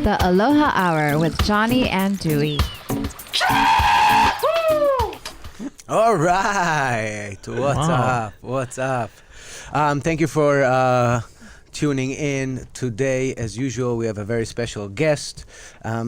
The Aloha Hour with Johny and Dewey. All right. What's up? What's up? Thank you for tuning in today. As usual, we have a very special guest.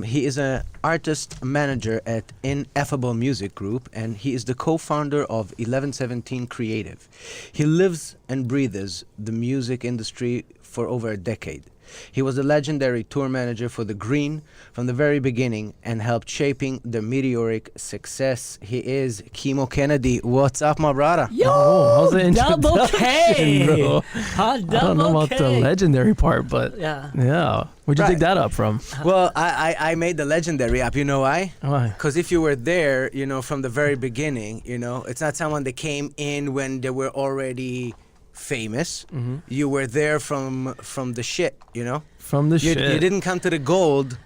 He is an artist manager at Ineffable Music Group, and he is the co-founder of 1117 Creative. He lives and breathes the music industry for over a decade. He was the legendary tour manager for The Green from the very beginning and helped shaping their meteoric success. He is Kimo Kennedy. What's up, my brother? Yo, how's the double K, bro? I don't know about the legendary part, but yeah. Where'd you dig that up from? Well, I made the legendary up. You know why? Why? Because if you were there, from the very beginning, it's not someone that came in when they were already famous. Mm-hmm. You were there from the shit, From the shit. You didn't come to the gold.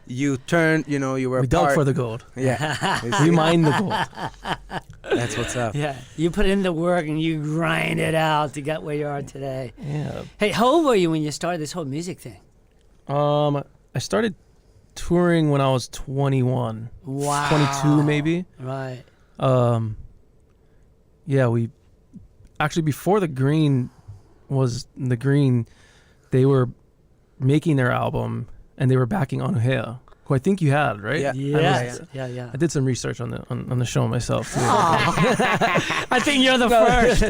You turned, you were We dug for the gold. Yeah. We mined the gold. That's what's up. Yeah, you put in the work and you grind it out to get where you are today. Yeah. Hey, how old were you when you started this whole music thing? I started touring when I was 21. Wow. 22 maybe. Right. Yeah, we actually before The Green was The Green, they were making their album and they were backing Aloha, who I think you had, right? Yeah. Yeah. I did some research on the show myself too. I think you're the first.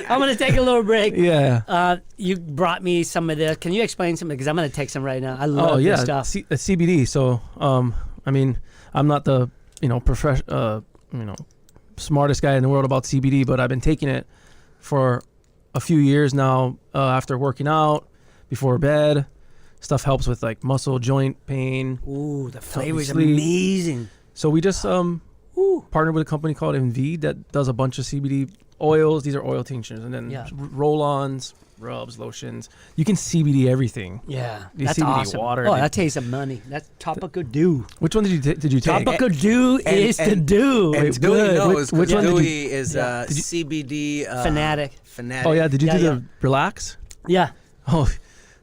I'm going to take a little break. Yeah. You brought me some of this. Can you explain something? Because I'm going to take some right now. I love this stuff. CBD. So, I mean, I'm not the, smartest guy in the world about CBD, but I've been taking it for a few years now after working out, before bed. Stuff helps with like muscle joint pain. Ooh, the flavor is sleep. amazing. So we just partnered with a company called MV that does a bunch of CBD oils. These are oil tinctures, and then roll-ons, rubs, lotions. You can CBD everything. Yeah, These that's CBD awesome. water. Oh, that tastes of money. That's Tropical Dew. Which one did you take? Tropical Dew is the Dew. And It's Dewey good. knows, Which one did Dewey is CBD Fanatic. Oh yeah, did you Yeah, do yeah. the relax? Yeah. Oh,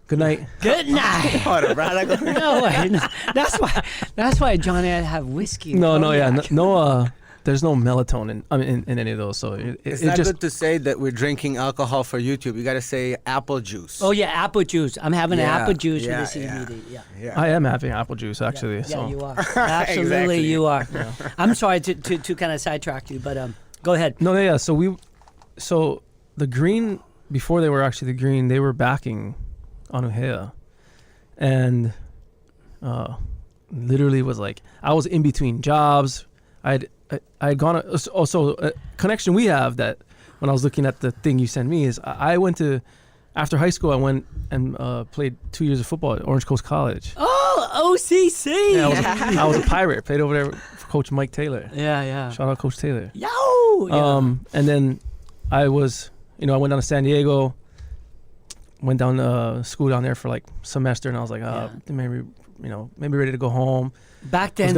good night. Good night. Hold on, bro. No way. No. That's why Johnny had to have whiskey. and cognac. There's no melatonin. In any of those. So It's it not just good to say that we're drinking alcohol for YouTube. You got to say apple juice. Oh yeah, apple juice. I'm having apple juice yeah, with the CBD. Yeah. I am having apple juice actually. Yeah, so you are. Absolutely, Exactly. you are. I'm sorry to kind of sidetrack you, but go ahead. no, yeah. So The Green, before they were actually The Green, they were backing Aloha, and literally was like I was in between jobs. I'd gone also a connection we have that when I was looking at the thing you sent me is I went to after high school I went and played 2 years of football at Orange Coast College. Oh, OCC. Yeah, I was a Pirate. Played over there for Coach Mike Taylor. Yeah. Shout out Coach Taylor. Yo. Yeah. And then I was, I went down to San Diego, went down to school down there for like semester, and I was like, maybe ready to go home. Back then,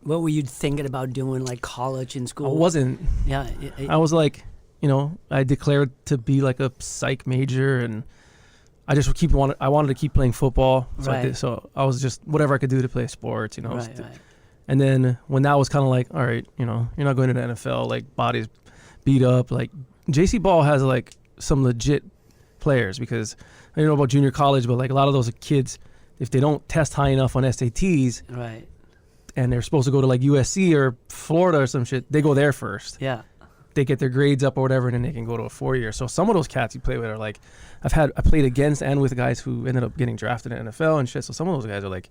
what were you thinking about doing, like college and school? I wasn't. Yeah. I was like, I declared to be like a psych major, and I just I wanted to keep playing football. So I was just whatever I could do to play sports, Right. And then when that was kind of like, all right, you're not going to the NFL, like bodies beat up. Like JC Ball has like some legit players because I don't know about junior college, but like a lot of those kids, if they don't test high enough on SATs, Right. and they're supposed to go to like USC or Florida or some shit, they go there first. Yeah. They get their grades up or whatever, and then they can go to a 4-year. So some of those cats you play with are like, I played against and with guys who ended up getting drafted in the NFL and shit. So some of those guys are like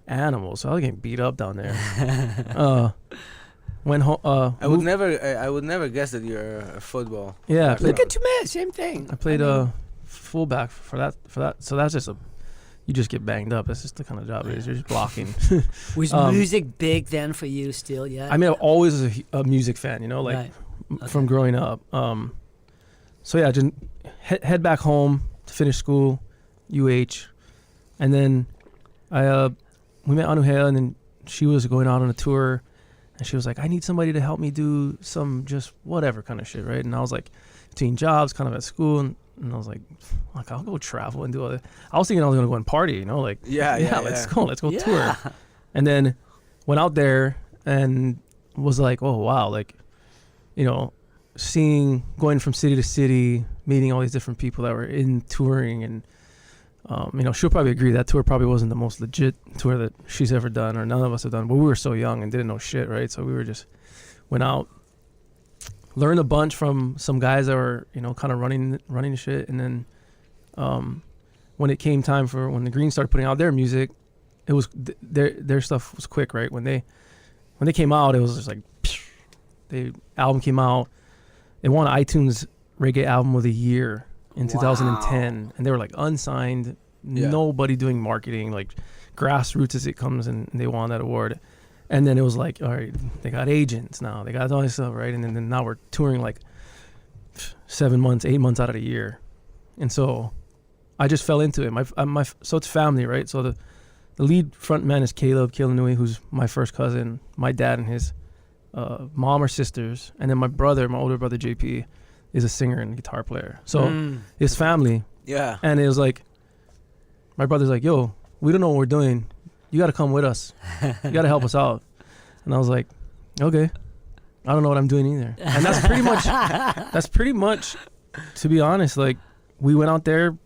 animals. So I was getting beat up down there. Went home. I would never guess that you're a football. Yeah, Look at you, man. Same thing. I played fullback for that. So that's just you just get banged up. That's just the kind of job it is. You're just blocking. Was music big then for you still? Yeah. I mean, I'm always a music fan. Right. From growing up. So yeah, just head back home to finish school, UH, and then we met Aloha, and then she was going out on a tour, and she was like, I need somebody to help me do some just whatever kind of shit, right? And I was like, between jobs, kind of at school, and And I was like, I'll go travel and do all that. I was thinking I was going to go and party, you know, like, let's go tour. And then went out there and was like, oh, wow, like, you know, going from city to city, meeting all these different people that were in touring. And, you know, she'll probably agree that tour probably wasn't the most legit tour that she's ever done or none of us have done. But we were so young and didn't know shit, right? So we were just went out, learned a bunch from some guys that were, you know, kind of running shit. And then when it came time for when the Greens started putting out their music, it was their stuff was quick, right? When they came out, it was just like the album came out. It won iTunes Reggae Album of the Year in 2010, and they were like unsigned, nobody doing marketing, like grassroots as it comes, and they won that award. And then it was like, all right, they got agents now, they got all this stuff, right? And then now we're touring like 7 months, 8 months out of the year, and so I just fell into it. So it's family, right? So the lead front man is Caleb Dewey, who's my first cousin. My dad and his mom are sisters, and then my older brother JP, is a singer and guitar player. So his family. Yeah. And it was like, my brother's like, yo, we don't know what we're doing. You got to come with us. You got to help us out. And I was like, okay. I don't know what I'm doing either. And that's pretty much, to be honest, like, we went out there,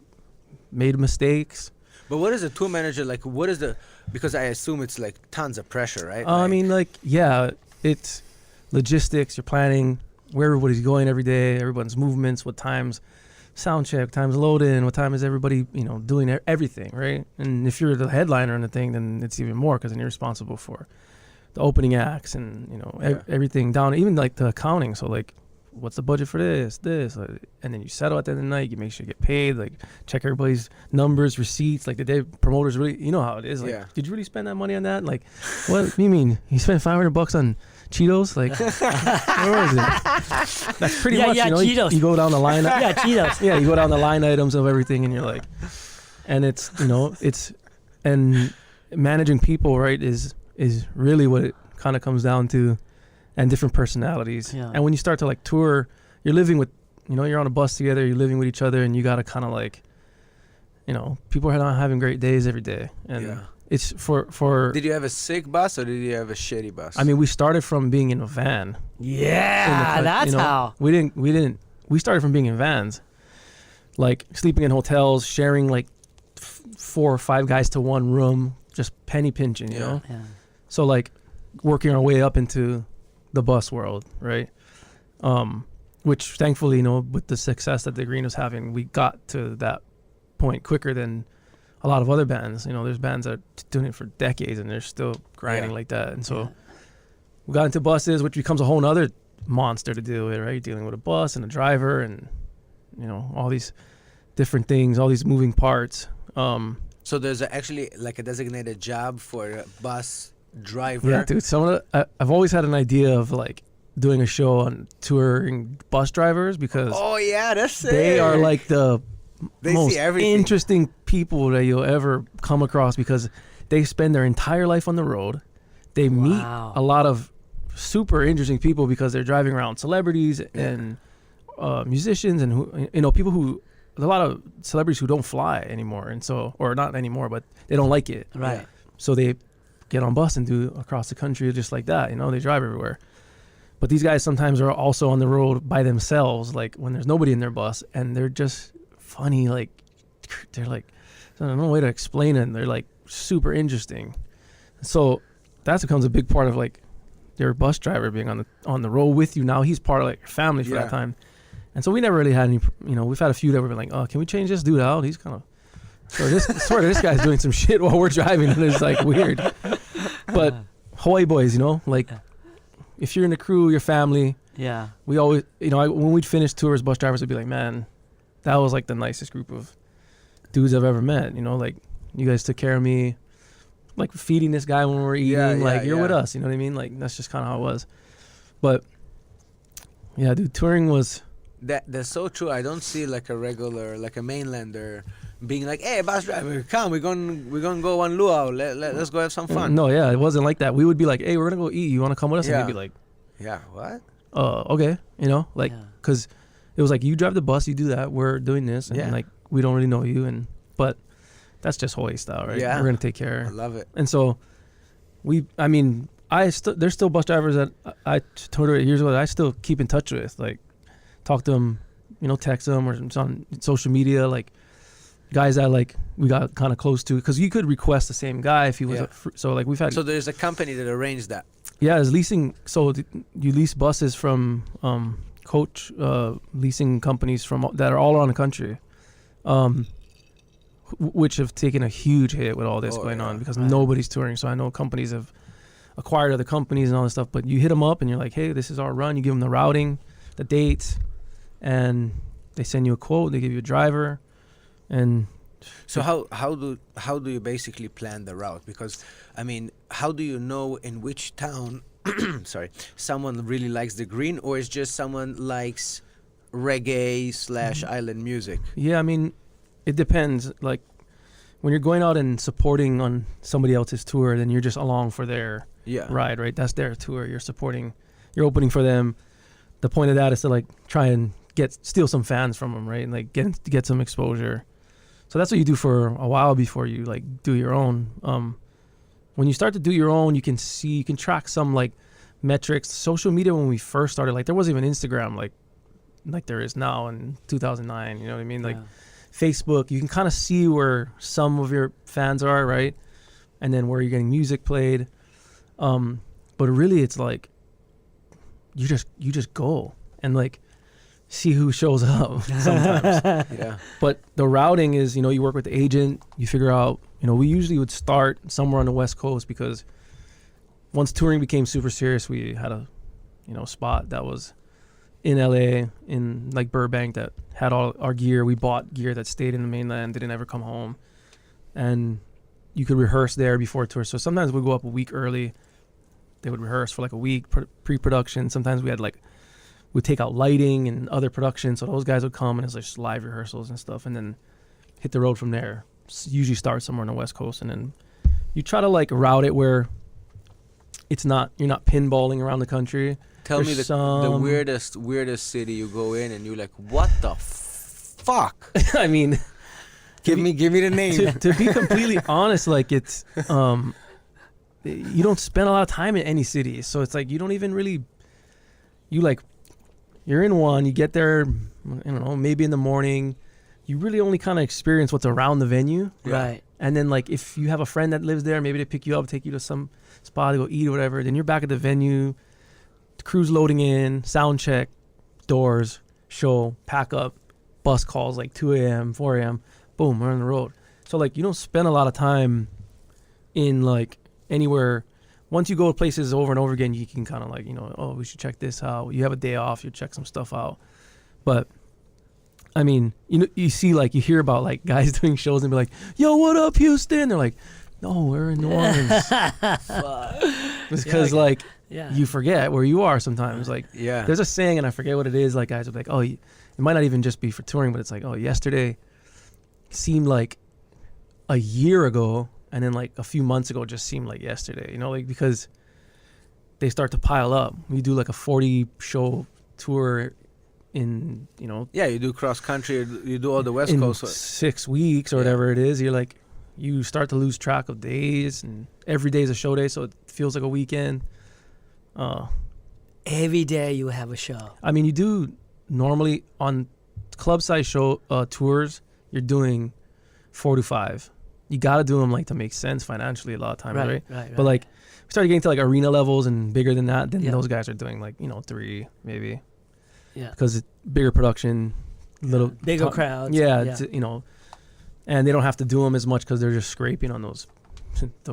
made mistakes. But what is a tour manager like? Because I assume it's like tons of pressure, right? I mean, like, yeah, it's logistics. You're planning where everybody's going every day, everyone's movements, what times, sound check, times load in, what time is everybody, you know, doing everything, right? And if you're the headliner in the thing, then it's even more, because then you're responsible for the opening acts and, you know, everything down, even like the accounting. So like, what's the budget for this, and then you settle at the end of the night. You make sure you get paid, like check everybody's numbers, receipts. Like, the promoters really, you know how it is. Like, did you really spend that money on that? Like, what do you mean? You spent $500 on Cheetos? Like, where was it? That's pretty much, you know, Cheetos. You go down the line. Cheetos. Yeah, you go down the line items of everything, and you're like, and it's, you know, and managing people, right, is really what it kind of comes down to. And different personalities. Yeah. And when you start to like tour, you're living with, you know, you're on a bus together, you're living with each other, and you got to kind of like, you know, people are not having great days every day. And it's for. Did you have a sick bus or did you have a shitty bus? I mean, we started from being in a van. Yeah, that's, you know, how. We started from being in vans, like sleeping in hotels, sharing like 4 or 5 guys to one room, just penny pinching, you know? Yeah. So like working our way up into the bus world, right? Which thankfully, you know, with the success that the Green was having, we got to that point quicker than a lot of other bands. You know, there's bands that are doing it for decades and they're still grinding like that. And so we got into buses, which becomes a whole nother monster to deal with, right? Dealing with a bus and a driver and, you know, all these different things, all these moving parts. So there's actually like a designated job for a bus driver. Yeah, dude. I've always had an idea of like doing a show on touring bus drivers, because they are like the most interesting people that you'll ever come across, because they spend their entire life on the road. They meet a lot of super interesting people because they're driving around celebrities and musicians and who, you know, people who, a lot of celebrities who don't fly anymore, and so, or not anymore, but they don't like it. Right. So they get on bus and do across the country just like that, you know, they drive everywhere. But these guys sometimes are also on the road by themselves, like when there's nobody in their bus, and they're just funny, like they're like, I don't know a way to explain it, they're like super interesting. So that becomes a big part of like your bus driver being on the road with you. Now he's part of like your family for that time. And so we never really had any, you know, we've had a few that were like, oh, can we change this dude out? He's kind of, sort of this guy's doing some shit while we're driving, and it's like weird. But Hawaii boys, you know, like if you're in the crew, your family. Yeah. We always, you know, when we'd finish tours, bus drivers would be like, man, that was like the nicest group of dudes I've ever met. You know, like you guys took care of me, like feeding this guy when we're eating, you're with us. You know what I mean? Like that's just kind of how it was. But yeah, dude, touring was. That's so true. I don't see like a regular, like a mainlander being like, hey, bus driver, come, we're gonna go on luau. Let's go have some fun. No, yeah, it wasn't like that. We would be like, hey, we're gonna go eat. You want to come with us? And he'd be like, yeah, what? Okay, you know, like, because it was like, you drive the bus, you do that, we're doing this, and Yeah. like we don't really know you, but that's just Hawaii style, right? Yeah. We're gonna take I care. love it. And so there's still bus drivers that I told her years ago that I still keep in touch with, like talk to them, text them, or it's on social media, like guys that like we got kind of close to, because you could request the same guy if he was Yeah. so like we've had So there's a company that arranged that. yeah, it's leasing. So you lease buses from coach leasing companies that are all around the country, which have taken a huge hit with all this going on because nobody's touring. So I know companies have acquired other companies and all this stuff. But you hit them up and you're like, hey, this is our run. You give them the routing, the dates, and they send you a quote. They give you a driver, and So how do you basically plan the route? Because I mean, how do you know in which town sorry, someone really likes the green, or is just someone likes reggae / island music? yeah, I mean, it depends. Like when you're going out and supporting on somebody else's tour, then you're just along for their Yeah. ride, right? That's their tour. You're opening for them. The point of that is to like try and steal some fans from them, right? And like get some exposure. So that's what you do for a while before you like do your own. When you start to do your own, you can track some like metrics. Social media, when we first started, like there wasn't even Instagram like there is now in 2009. You know what I mean? Like Facebook, you can kind of see where some of your fans are, right? And then where you're getting music played. But really, it's like you just go and like see who shows up sometimes. Yeah. But the routing is, you work with the agent, you figure out, we usually would start somewhere on the West Coast because once touring became super serious, we had a, spot that was in LA, in like Burbank, that had all our gear. We bought gear that stayed in the mainland, didn't ever come home. And you could rehearse there before tour. So sometimes we'd go up a week early. They would rehearse for like a week, pre-production. Sometimes we'd take out lighting and other production. So those guys would come and it's like just live rehearsals and stuff, and then hit the road from there. Usually start somewhere on the West Coast, and then you try to like route it where you're not pinballing around the country. Tell me the weirdest city you go in and you're like, what the fuck? I mean, give me the name. to be completely honest, like it's you don't spend a lot of time in any city, so it's like you don't even really you're in one, you get there, I don't know, maybe in the morning. You really only kind of experience what's around the venue. Right. And then like if you have a friend that lives there, maybe they pick you up, take you to some spot to go eat or whatever, then you're back at the venue, the crew's loading in, sound check, doors, show, pack up, bus calls like 2 a.m., 4 a.m., boom, we're on the road. So like you don't spend a lot of time in like anywhere. Once you go to places over and over again, you can kind of like, oh, we should check this out. You have a day off, you check some stuff out. But I mean, you see, like, you hear about like guys doing shows and be like, yo, what up, Houston? They're like, no, we're in New Orleans. Because you forget where you are sometimes. Like, Yeah. there's a saying, and I forget what it is. Like, guys are like, oh, it might not even just be for touring, but it's like, oh, yesterday seemed like a year ago, and then like a few months ago just seemed like yesterday. Like because they start to pile up. You do like a 40 show tour in, Yeah, you do cross country, you do all the West in Coast. 6 weeks or whatever it is. You're like, you start to lose track of days, and every day is a show day, so it feels like a weekend. Every day you have a show. I mean, you do normally on club size show tours, you're doing 4 to 5. You got to do them like to make sense financially a lot of times, right? But like we started getting to like arena levels and bigger than that, then those guys are doing like 3 maybe. Yeah. Because it's bigger production, little bigger crowds. Yeah, it's, and they don't have to do them as much because they're just scraping on those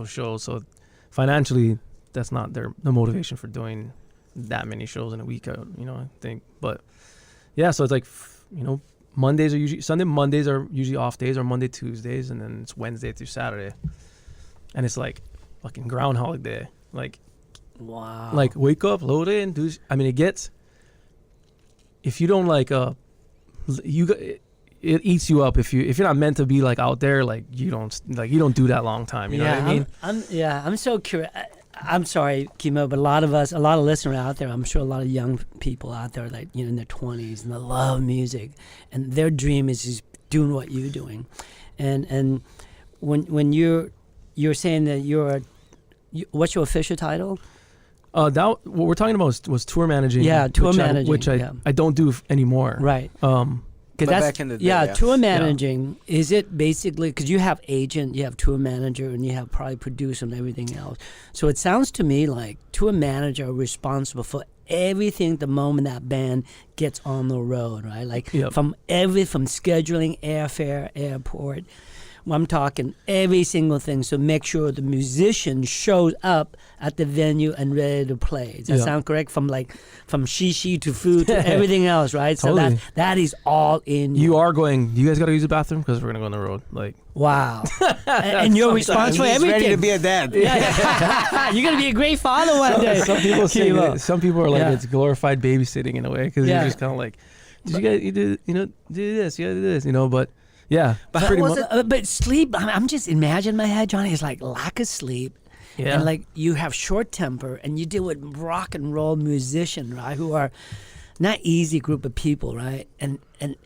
shows. So financially, that's not the motivation for doing that many shows in a week. I think, but yeah. So it's like Mondays are usually off days, or Monday, Tuesdays, and then it's Wednesday through Saturday, and it's like fucking Groundhog Day. Like, wow. Like wake up, load in, do. I mean, it gets. If you don't like it eats you up if you're not meant to be like out there, like you don't do that long time. You know what I mean? I'm so curious. I'm sorry, Kimo, but a lot of listeners out there, I'm sure a lot of young people out there, like, in their 20s, and they love music, and their dream is just doing what you're doing, and when you're saying that what's your official title? What we're talking about was tour managing. Yeah, tour managing, which I don't do anymore. Right. But back in the day, yeah, tour managing, is it basically, because you have agent, you have tour manager, and you have probably producer and everything else. So it sounds to me like tour manager are responsible for everything the moment that band gets on the road, right? Like from scheduling, airfare, airport. I'm talking every single thing. So make sure the musician shows up at the venue and ready to play. Does that sound correct? From shishi to food to everything else, right? Totally. So that is all in. You guys got to use the bathroom because we're going to go on the road. Like, wow. And you're responsible for everything. He's ready to be a dad. Yeah. You're going to be a great father one day. Some people are like, it's glorified babysitting in a way because you're just kind of like, do this, you got to do this, but. Yeah, but pretty much. But sleep, I'm just imagining in my head, Johnny, it's like lack of sleep. Yeah. And like you have short temper and you deal with rock and roll musicians, right, who are not easy group of people, right? And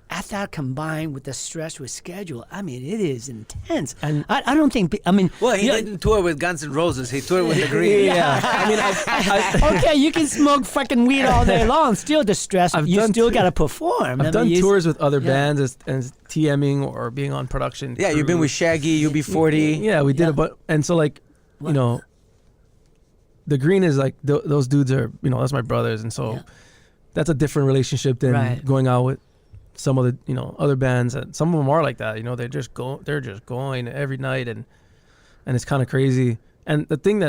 at that combined with the stress with schedule, I mean, it is intense. And I don't think, well, he didn't tour with Guns N' Roses. He toured with the Green. Yeah. Okay, you can smoke fucking weed all day long. Still the stress, you still got to perform. I've done tours with other bands as TMing or being on production. Yeah, you've been with Shaggy, UB40. Yeah, we did and so like, the Green is like, those dudes are, that's my brothers. And so that's a different relationship than going out with some of the other bands. And some of them are like that. They're just going every night, and it's kind of crazy. And the thing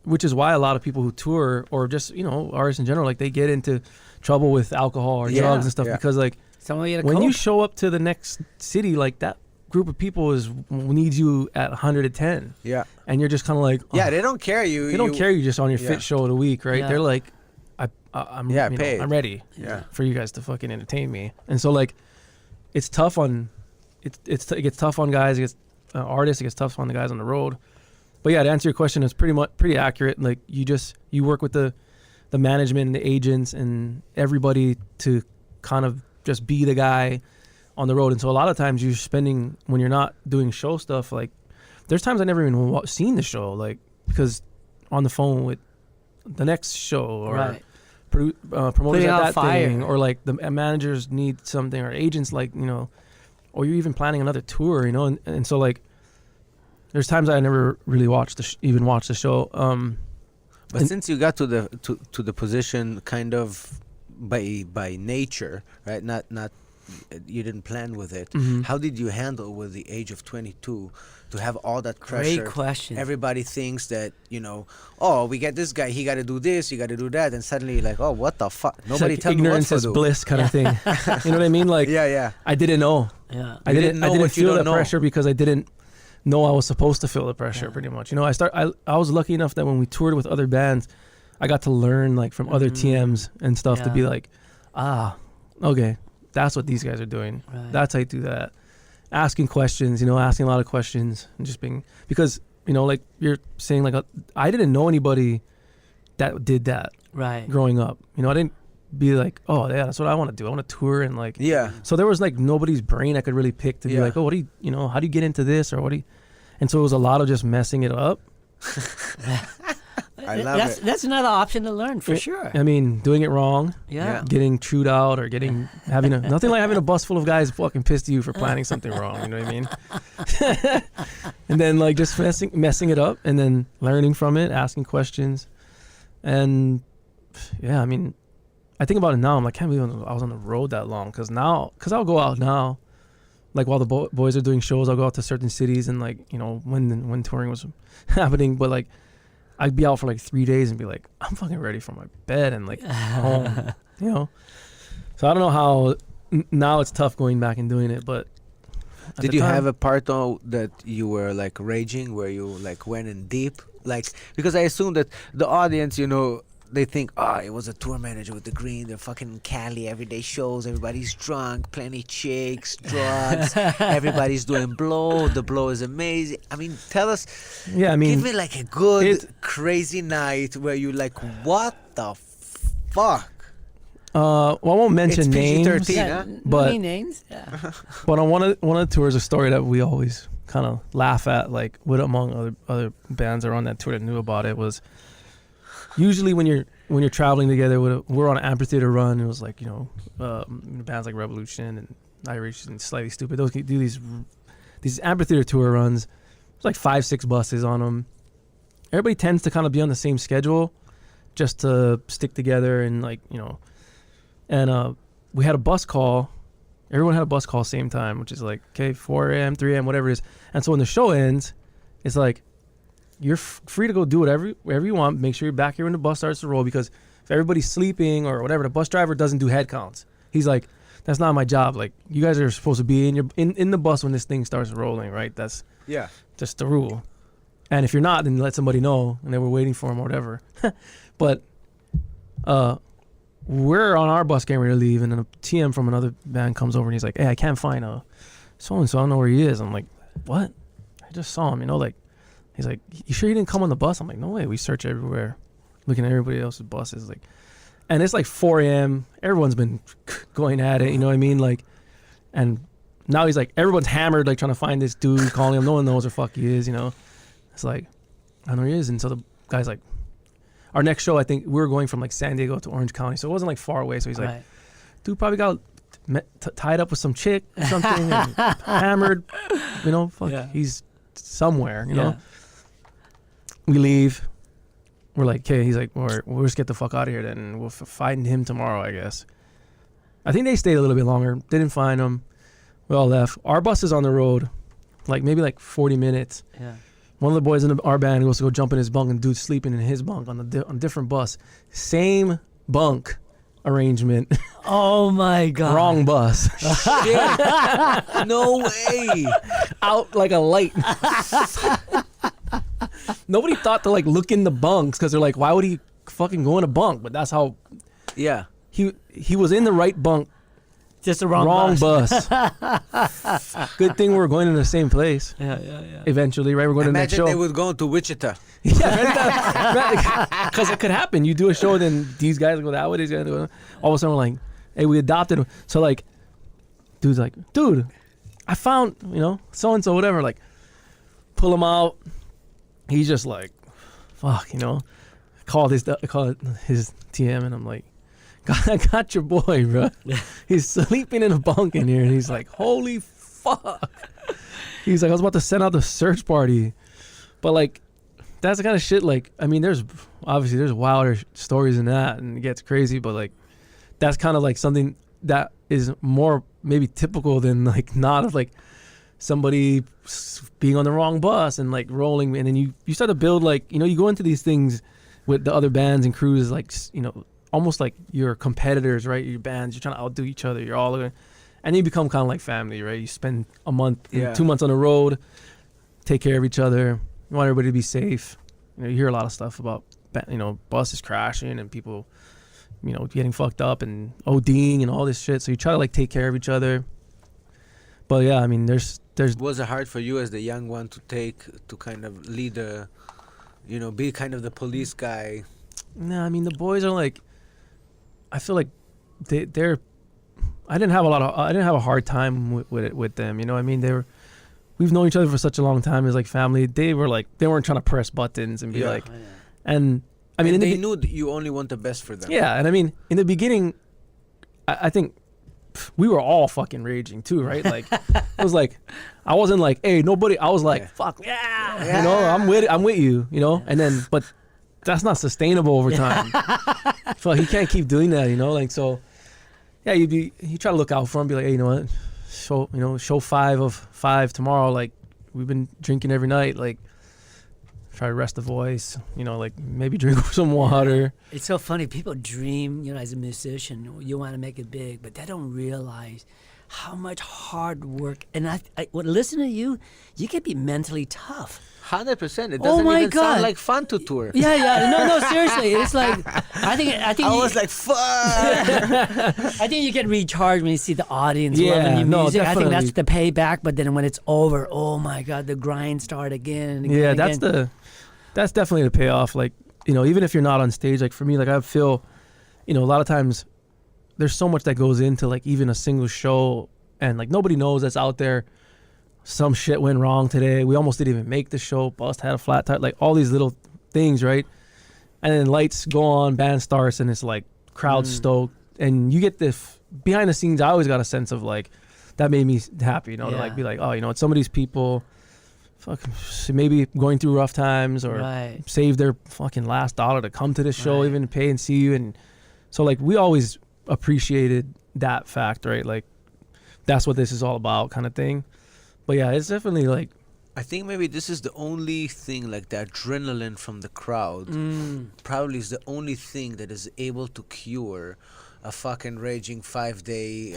which is why a lot of people who tour or just artists in general, like they get into trouble with alcohol or drugs and stuff because like when you show up to the next city, like that group of people needs you at 110. Yeah, and you're just kind of like they don't carry you. They don't carry you just on your fit show of the week, right? They're like, I'm ready for you guys to fucking entertain me. And so like it's tough on it gets tough on guys, it gets artists, it gets tough on the guys on the road. But yeah, to answer your question, it's pretty accurate. Like you work with the management and the agents and everybody to kind of just be the guy on the road. And so a lot of times you're spending, when you're not doing show stuff, like there's times I never even seen the show, like because on the phone with the next show or promoters at that thing, or like the managers need something, or agents like or you're even planning another tour, and so like there's times I never really even watched the show. But since you got to the position kind of by nature, right? Not you didn't plan with it. Mm-hmm. How did you handle with the age of 22 to have all that pressure? Great question. Everybody thinks that, we get this guy, he got to do this, you got to do that, and suddenly you're like, oh, what the fuck? Nobody tell me what to do. Ignorance is bliss kind of thing. You know what I mean? Like, I didn't know. Yeah. I didn't feel the pressure because I didn't know I was supposed to feel the pressure. Pretty much. I was lucky enough that when we toured with other bands, I got to learn like from other TMs and stuff to be like, okay, that's what these guys are doing. Right. That's how you do that. Asking questions, asking a lot of questions, and just being, because, like you're saying, like I didn't know anybody that did that growing up. I didn't be like, oh yeah, that's what I want to do. I want to tour and like, so there was like nobody's brain I could really pick to be like, oh, what do you, how do you get into this, or what do you, and so it was a lot of just messing it up. I love it. That's another option to learn for sure. I mean, doing it wrong, getting chewed out, or nothing like having a bus full of guys fucking pissed at you for planning something wrong. You know what I mean? And then like just messing it up, and then learning from it, asking questions, and I mean, I think about it now. I'm like, I can't believe I was on the road that long. Because I'll go out now, like while the boys are doing shows, I'll go out to certain cities, and like when touring was happening, but like. I'd be out for like 3 days and be like, I'm fucking ready for my bed and like home, So I don't know how now it's tough going back and doing it, but did you have a part though that you were like raging, where you like went in deep, like, because I assume that the audience, they think, oh, it was a tour manager with the green. They're fucking in Cali, everyday shows. Everybody's drunk, plenty chicks, drugs. Everybody's doing blow. The blow is amazing. I mean, tell us. Yeah, I mean, give me like a good crazy night where you like, what the fuck? Well, I won't mention It's names, PG-13, huh? but Any names? Yeah. but on one of the tours, a story that we always kind of laugh at, like with among other bands that are on that tour that knew about it, was usually when you're traveling together, we're on an amphitheater run. It was like, you know, bands like Revolution and Irish and Slightly Stupid. Those do these amphitheater tour runs. There's like 5-6 buses on them. Everybody tends to kind of be on the same schedule, just to stick together and like, you know. And we had a bus call. Everyone had a bus call same time, which is like, okay, 4 a.m., 3 a.m., whatever it is. And so when the show ends, it's like, you're free to go do whatever you want. Make sure you're back here when the bus starts to roll, because if everybody's sleeping or whatever, the bus driver doesn't do head counts. He's like, that's not my job. Like, you guys are supposed to be in the bus when this thing starts rolling, right? That's just the rule. And if you're not, then let somebody know, and they were waiting for him or whatever. But we're on our bus getting ready to leave, and then a TM from another band comes over and he's like, hey, I can't find so-and-so. I don't know where he is. I'm like, what? I just saw him, you know, like, he's like, you sure he didn't come on the bus? I'm like, no way. We search everywhere, looking at everybody else's buses. Like, and it's like 4 a.m. Everyone's been going at it, you know what I mean? Like, and now he's like, everyone's hammered, like trying to find this dude, calling him. No one knows where fuck he is, you know? It's like, I don't know where he is. And so the guy's like, our next show, I think we were going from like San Diego to Orange County, so it wasn't like far away. So he's like, dude probably got tied up with some chick or something, and hammered, you know, fuck, he's somewhere, you know. We leave. We're like, okay, he's like, we'll just get the fuck out of here then, and we'll find him tomorrow, I guess. I think they stayed a little bit longer. Didn't find him. We all left. Our bus is on the road, like maybe like 40 minutes. Yeah. One of the boys in our band goes to go jump in his bunk, and dude's sleeping in his bunk on a different bus. Same bunk arrangement. Oh my God. Wrong bus. Shit. No way. Out like a light. Nobody thought to like look in the bunks, because they're like, why would he fucking go in a bunk? But that's how. Yeah. He was in the right bunk. Just the wrong bus. Good thing we're going to the same place. Yeah. Eventually, right? We're going to the next show. Imagine they would go to Wichita. Yeah, because it could happen. You do a show, then these guys go that way. These guys go. All of a sudden, we're like, hey, we adopted him. So like, dude's like, dude, I found, you know, so and so, whatever. Like, pull him out. He's just like, fuck, you know. Call his TM, and I'm like, I got your boy, bro. He's sleeping in a bunk in here, and he's like, holy fuck. He's like, I was about to send out the search party. But like, that's the kind of shit, like, I mean, there's wilder stories than that, and it gets crazy, but like, that's kind of like something that is more maybe typical than like not of like somebody being on the wrong bus and like rolling, and then you start to build, like, you know, you go into these things with the other bands and crews, like, you know, almost like your competitors, right? Your bands, you're trying to outdo each other. You're all, and then you become kind of like family, right? You spend a month, 2 months on the road, take care of each other. You want everybody to be safe. You know, you hear a lot of stuff about, you know, buses crashing and people, you know, getting fucked up and ODing and all this shit. So you try to like take care of each other. But yeah, I mean, there's. Was it hard for you as the young one to kind of lead you know, be kind of the police guy? No, I mean, the boys are like, I feel like they're. I didn't have a hard time with them. You know, I mean, we've known each other for such a long time as like family. They weren't trying to press buttons and be like, and I mean, they knew that you only want the best for them. Yeah, and I mean, in the beginning, I think we were all fucking raging too, right? Like, it was like, I wasn't like, hey, nobody. I was like, fuck yeah, you know, I'm with you, you know, and then but. That's not sustainable over time. So he can't keep doing that, you know. Like, so, yeah, you try to look out for him, be like, hey, you know what, show 5 of 5 tomorrow. Like, we've been drinking every night. Like, try to rest the voice. You know, like maybe drink some water. It's so funny. People dream, you know, as a musician, you want to make it big, but they don't realize how much hard work. And when listen to you can be mentally tough. 100%. It doesn't even sound like fun to tour. Yeah. No, seriously. It's like, I was like, fuck. I think you get recharged when you see the audience Yeah, loving your no, music. I think that's the definitely. payback. But then when it's over, oh my God, the grind start again and again. Yeah, and again. that's definitely the payoff. Like, even if you're not on stage, like for me, like I feel, a lot of times there's so much that goes into like even a single show, and like nobody knows that's out there. Some shit went wrong today. We almost didn't even make the show. Bus had a flat tire. Like all these little things, right? And then lights go on, band starts, and it's like crowd stoked, and you get this behind the scenes. I always got a sense of like that made me happy, to like be like, oh, it's some of these people, fucking maybe going through rough times or save their fucking last dollar to come to this show, even to pay and see you, and so like we always appreciated that fact, right? Like that's what this is all about, kind of thing. But yeah, it's definitely like. I think maybe this is the only thing, like the adrenaline from the crowd probably is the only thing that is able to cure a fucking raging 5-day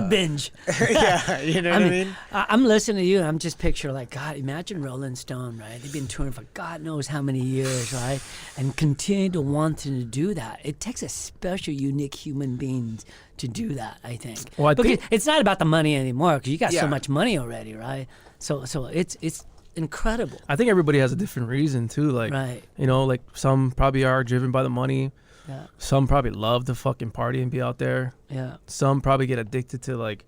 binge. Yeah, you know what I mean? I'm listening to you and I'm just picturing like, God, imagine Rolling Stone, right? They've been touring for God knows how many years, right? And continue to wanting to do that. It takes a special, unique human being to do that, I think. Well, I because think it's not about the money anymore because you got Yeah. so much money already, right? So it's incredible. I think everybody has a different reason too. Like, Right. like some probably are driven by the money. Yeah. Some probably love to fucking party and be out there. Yeah. Some probably get addicted to like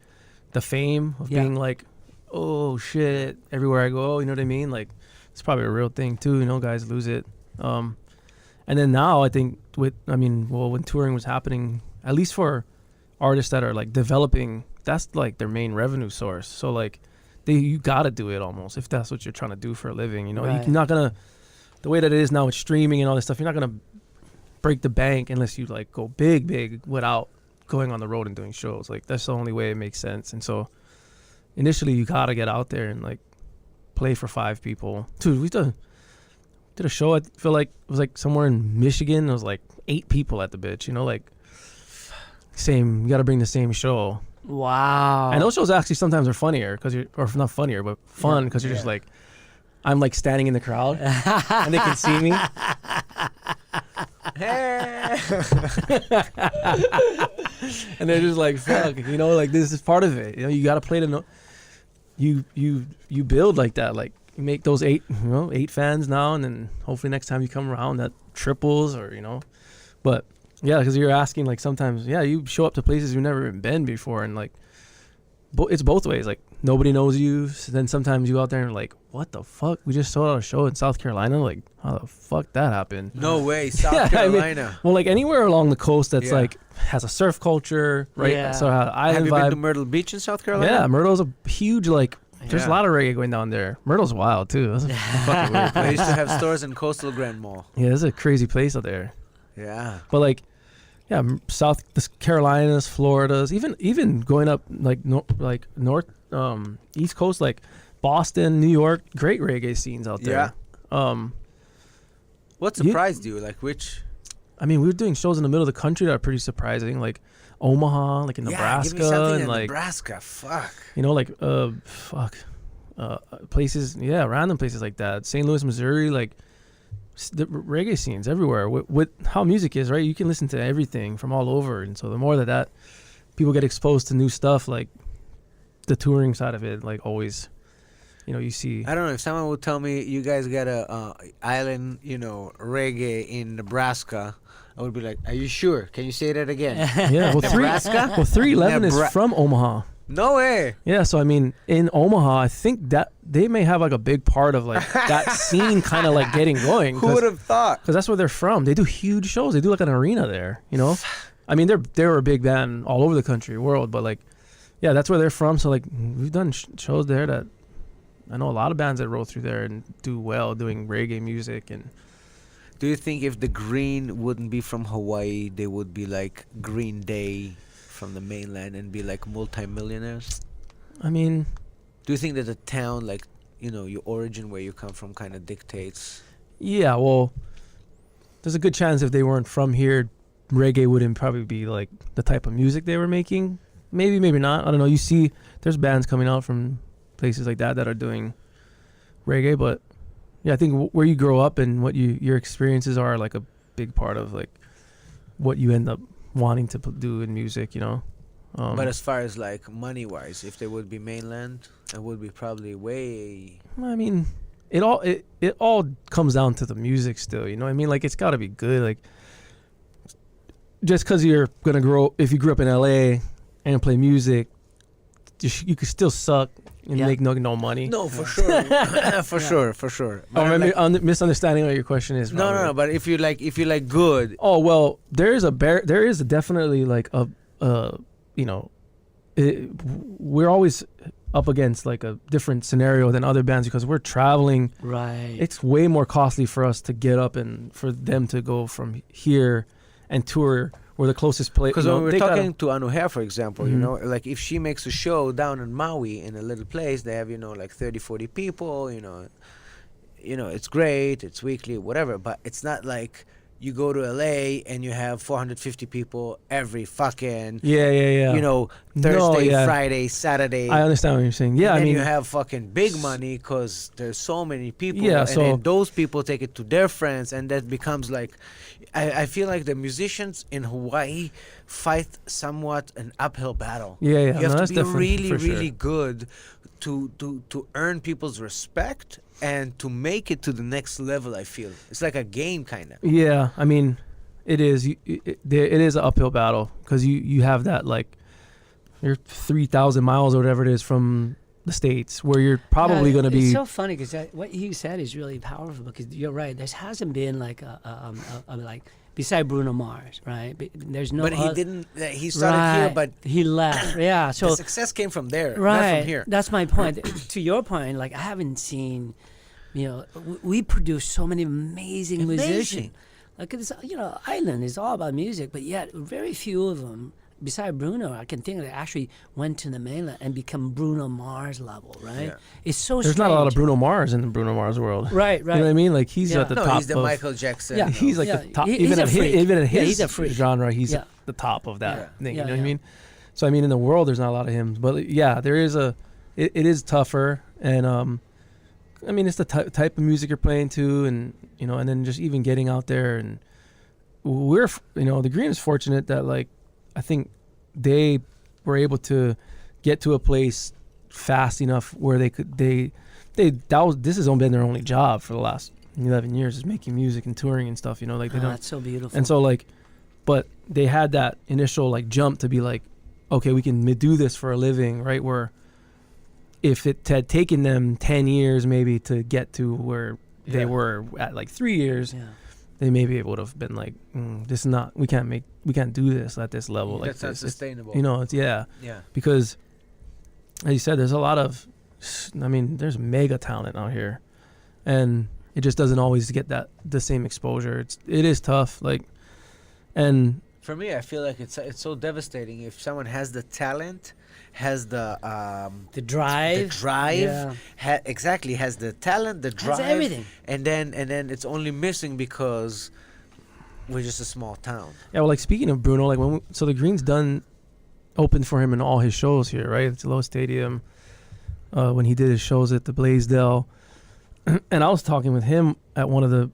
the fame of being like, oh shit, everywhere I go, you know what I mean? Like it's probably a real thing too, guys lose it. And then now I think when touring was happening, at least for artists that are like developing, that's like their main revenue source. So like you gotta do it almost if that's what you're trying to do for a living, Right. You're not gonna, the way that it is now with streaming and all this stuff, you're not gonna break the bank unless you like go big without going on the road and doing shows. Like that's the only way it makes sense. And so initially you gotta get out there and like play for 5 people. Dude, we did a show, I feel like it was like somewhere in Michigan. There was like 8 people at the bitch, like same, you gotta bring the same show. Wow. And those shows actually sometimes are funnier or not funnier, but fun because you're just like, I'm like standing in the crowd and they can see me. And they're just like, fuck, like this is part of it. You got to play the note. You build like that. Like you make those 8 fans now, and then hopefully next time you come around that triples or, but yeah, because you're asking like sometimes, you show up to places you've never even been before, and like, it's both ways. Like nobody knows you. So then sometimes you out there and like, what the fuck? We just sold out a show in South Carolina. Like, how the fuck that happened? No way, South Carolina. Well, like anywhere along the coast that's like has a surf culture, right? Yeah. So island Have you vibe. been to Myrtle Beach in South Carolina? Yeah, Myrtle's a huge like. There's a Yeah. lot of reggae going down there. Myrtle's wild too. That's a fucking weird They place. used to have stores in Coastal Grand Mall. Yeah, it's a crazy place out there. Yeah. But like, yeah, South the Carolinas, Floridas, even going up like north, East Coast, like Boston, New York, great reggae scenes out there. Yeah. What surprised you? Like which? I mean, we were doing shows in the middle of the country that are pretty surprising, like Omaha, like in Nebraska, give me something and in like Nebraska. Fuck. Places, random places like that. St. Louis, Missouri, like the reggae scenes everywhere. With how music is, right? You can listen to everything from all over, and so the more that people get exposed to new stuff, like the touring side of it, like always, you see. I don't know if someone would tell me you guys got a island, reggae in Nebraska. I would be like, are you sure? Can you say that again? Yeah, well, Nebraska? 311 is from Omaha. No way. Yeah, so I mean, in Omaha, I think that they may have like a big part of like that scene kind of like getting going. Who would have thought? Because that's where they're from. They do huge shows. They do like an arena there, I mean, they're a big band all over the country, world, but like, yeah, that's where they're from. So like, we've done shows there that I know a lot of bands that roll through there and do well doing reggae music. And Do you think if the Green wouldn't be from Hawaii, they would be like Green Day from the mainland and be like multi-millionaires? I mean, Do you think that the town, like, your origin, where you come from, kind of dictates? yeah, well, there's a good chance if they weren't from here, reggae wouldn't probably be like the type of music they were making. Maybe, maybe not. I don't know. You see, there's bands coming out from places like that are doing reggae, but yeah, I think where you grow up and what your experiences are like a big part of like what you end up wanting to do in music, you know. But as far as like money wise, if they would be mainland, it would be probably way. I mean, it all comes down to the music still, you know what I mean? Like, it's got to be good. Like, just because you're going to if you grew up in LA and play music, you could still suck and make no money. No, for sure. for sure. But But I'm misunderstanding what your question is. no. But if you like good, Oh, well, there is definitely like you know, we're always up against like a different scenario than other bands because we're traveling. Right. It's way more costly for us to get up and for them to go from here and tour. We're the closest place. because when we were talking to Aloha, for example, you Mhm. know, like if she makes a show down in Maui in a little place, they have, you know, like 30, 40 people, you know, it's great, it's weekly, whatever, but it's not like you go to LA and you have 450 people every fucking, yeah. you know, No, Thursday, yeah. Friday, Saturday. I understand what you're saying. Yeah, and I then mean, you have fucking big money because there's so many people. Yeah, and so- then those people take it to their friends, and that becomes like, I feel like the musicians in Hawaii fight somewhat an uphill battle. yeah. You No, have that's to be different, really, for sure. really good to earn people's respect and to make it to the next level. I feel it's like a game, kind of. Yeah, I mean, it is. It is an uphill battle because you have that like you're 3,000 miles or whatever it is from the States where you're probably going to be. It's so funny because what you said is really powerful because you're right. There hasn't been like a like beside Bruno Mars, right? There's no. But he didn't. He started here, but he left. Yeah, so the success came from there, right. not from here. That's my point. To your point, like I haven't seen. You know, we produce so many amazing musicians. Like it's, you know, Island is all about music, but yet very few of them, besides Bruno, I can think that actually went to the mainland and become Bruno Mars level, right? Yeah. It's so There's strange. not a lot of Bruno Mars in the Bruno Mars world. Right. You know what I mean? Like he's Yeah. at the No, top. he's the of, Michael Jackson. Yeah. He's like Yeah, the top. he's Even a at freak. even at Yeah, his he's a freak. genre, he's Yeah. the top of that Yeah. thing. Yeah, You know what yeah. I mean? So I mean, in the world, there's not a lot of him, but yeah, there is it is tougher, and I mean, it's the type of music you're playing to, and you know, and then just even getting out there, and the Green is fortunate that like I think they were able to get to a place fast enough where this has only been their only job for the last 11 years is making music and touring and stuff, you know, like they don't. That's so beautiful. And so like, but they had that initial like jump to be like, okay, we can do this for a living, right? Where if it had taken them 10 years maybe to get to where they Yeah. were at like 3 years, yeah. they maybe would have been like, this is not, we can't do this at this level. Like That's not this. It's- sustainable. you know, it's Yeah. because as you said, there's a lot of, I mean, there's mega talent out here, and it just doesn't always get the same exposure. It is tough, like, and For me, I feel like it's so devastating if someone has the talent, has the The drive. Yeah. exactly, has the talent, the drive, Has everything. and then it's only missing because we're just a small town. yeah. Well, like speaking of Bruno, like so the Green's opened for him in all his shows here, right? It's Aloha Stadium. When he did his shows at the Blaisdell, and I was talking with him at one of the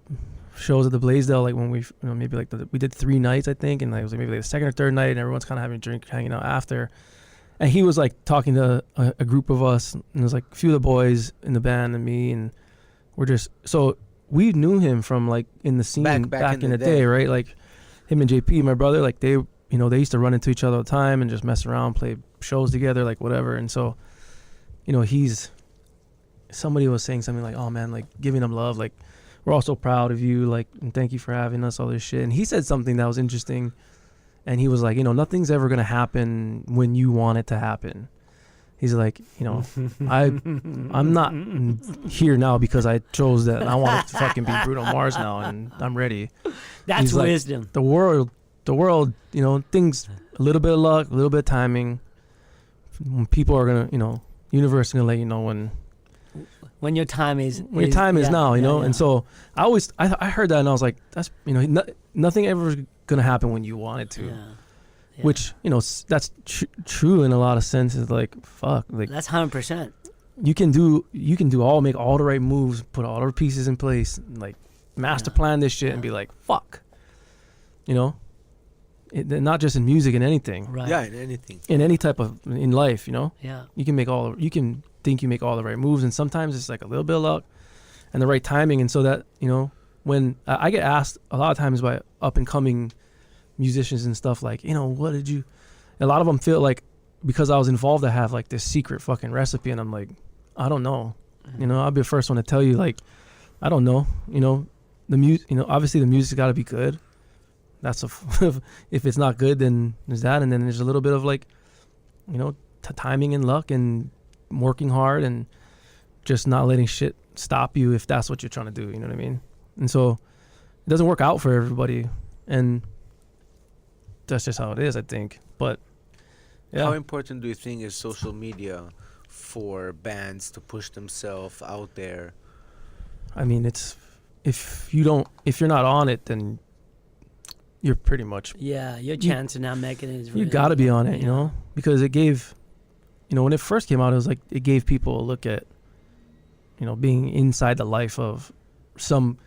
shows at the Blaisdell, like when maybe like we did 3 nights, I think, and it was like maybe like the second or third night, and everyone's kind of having a drink, hanging out after. And he was like talking to a group of us, and there was like a few of the boys in the band and me, and we're just so we knew him from like in the scene back in the day, right? Like him and JP, my brother, like they used to run into each other all the time and just mess around, play shows together, like whatever. And so, somebody was saying something like, "Oh man, like giving him love, like we're all so proud of you, like and thank you for having us, all this shit." And he said something that was interesting. And he was like, nothing's ever going to happen when you want it to happen. He's like, I'm not here now because I chose that. I want to fucking be Bruno Mars now, and I'm ready. That's He's like, wisdom. The world, things, a little bit of luck, a little bit of timing. When people are going to, universe is going to let you know when your time is. When your time is now, yeah. And so I heard that and I was like, that's, nothing ever is going to happen when you want it to. Yeah. Which, that's true in a lot of senses. Like, fuck. Like, That's 100%. you can make all the right moves, put all the pieces in place, like master plan this shit and be like, fuck. not just in music, in anything, Right. Yeah, in anything. in any type of in life, you know. Yeah. You can think you make all the right moves, and sometimes it's like a little bit of luck and the right timing. And so that, you know, when I get asked a lot of times by up and coming musicians and stuff, like, you know, what did you, a lot of them feel like because I was involved, I have like this secret fucking recipe, and I'm like, I don't know, you know. I'll be the first one to tell you, like, I don't know, you know. The music, you know, obviously the music's got to be good. That's if it's not good, then there's that, and then there's a little bit of like, you know, timing and luck and working hard and just not letting shit stop you if that's what you're trying to do. You know what I mean? And so it doesn't work out for everybody, and that's just how it is, I think. But yeah. How important do you think is social media for bands to push themselves out there? I mean, it's if you're not on it, then you're pretty much, Yeah, your chance of not making it is really you got to be on it, you Yeah. know, because it gave, you know, when it first came out, it was like it gave people a look at, you know, being inside the life of some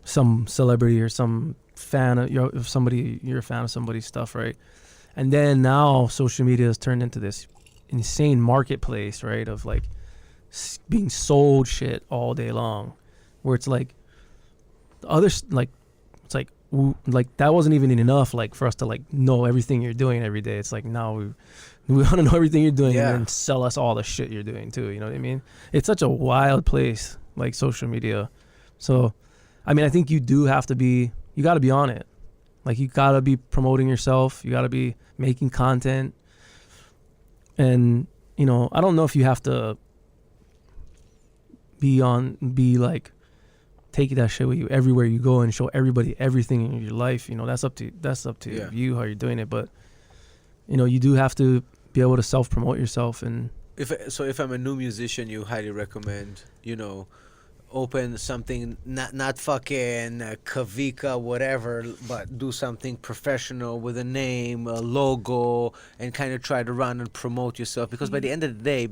celebrity or some fan of somebody. You're a fan of somebody's stuff, right? And then now social media has turned into this insane marketplace, right, of like being sold shit all day long, where it's like the others, like, it's like that wasn't even enough, like, for us to like know everything you're doing every day. It's like now we want to know everything you're doing, Yeah. and then sell us all the shit you're doing too. You know what I mean? It's such a wild place, like social media. So, I mean, I think you got to be on it. Like, you got to be promoting yourself. You got to be making content. And, you know, I don't know if you have to be like, take that shit with you everywhere you go and show everybody everything in your life. You know, that's up to Yeah. you, how you're doing it. But, you know, you do have to be able to self-promote yourself. And If I'm a new musician, you highly recommend, you know, open something, not fucking Kavika, whatever, but do something professional with a name, a logo, and kind of try to run and promote yourself. Because by the end of the day,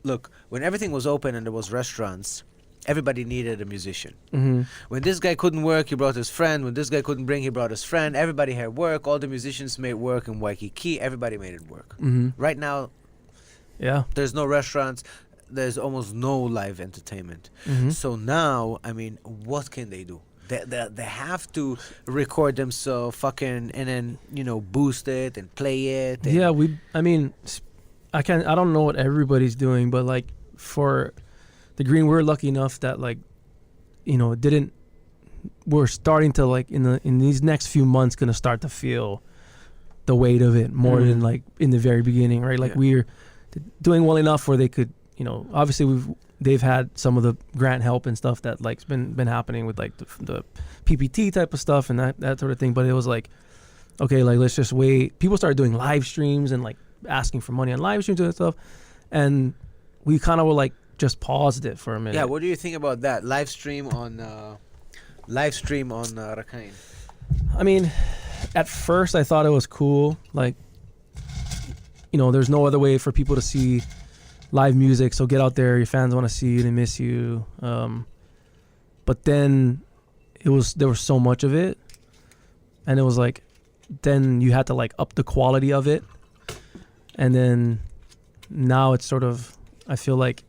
look, when everything was open and there was restaurants, everybody needed a musician. mm-hmm. When this guy couldn't work, he brought his friend. When this guy couldn't bring, he brought his friend. Everybody had work. All the musicians made work in Waikiki. Everybody made it work. Mm-hmm. Right now, Yeah. there's no restaurants. There's almost no live entertainment. Mm-hmm. So now, I mean, what can they do? They have to record themselves, fucking, and then, you know, boost it and play it. And Yeah, I don't know what everybody's doing, but like for the Green, we're lucky enough that, like, you know, we're starting to, like, in these next few months gonna start to feel the weight of it more than like in the very beginning, right? Like, Yeah. we're doing well enough where they could, you know, obviously they've had some of the grant help and stuff that like's been happening with like the PPT type of stuff and that sort of thing. But it was like, okay, like, let's just wait. People started doing live streams and like asking for money on live streams and stuff, and we kind of were like just paused it for a minute. Yeah, what do you think about that? Live stream on Rakain. I mean, at first I thought it was cool. Like, you know, there's no other way for people to see live music, so get out there. Your fans want to see you, they miss you. But then there was so much of it, and it was like, then you had to like up the quality of it, and then now it's sort of, I feel like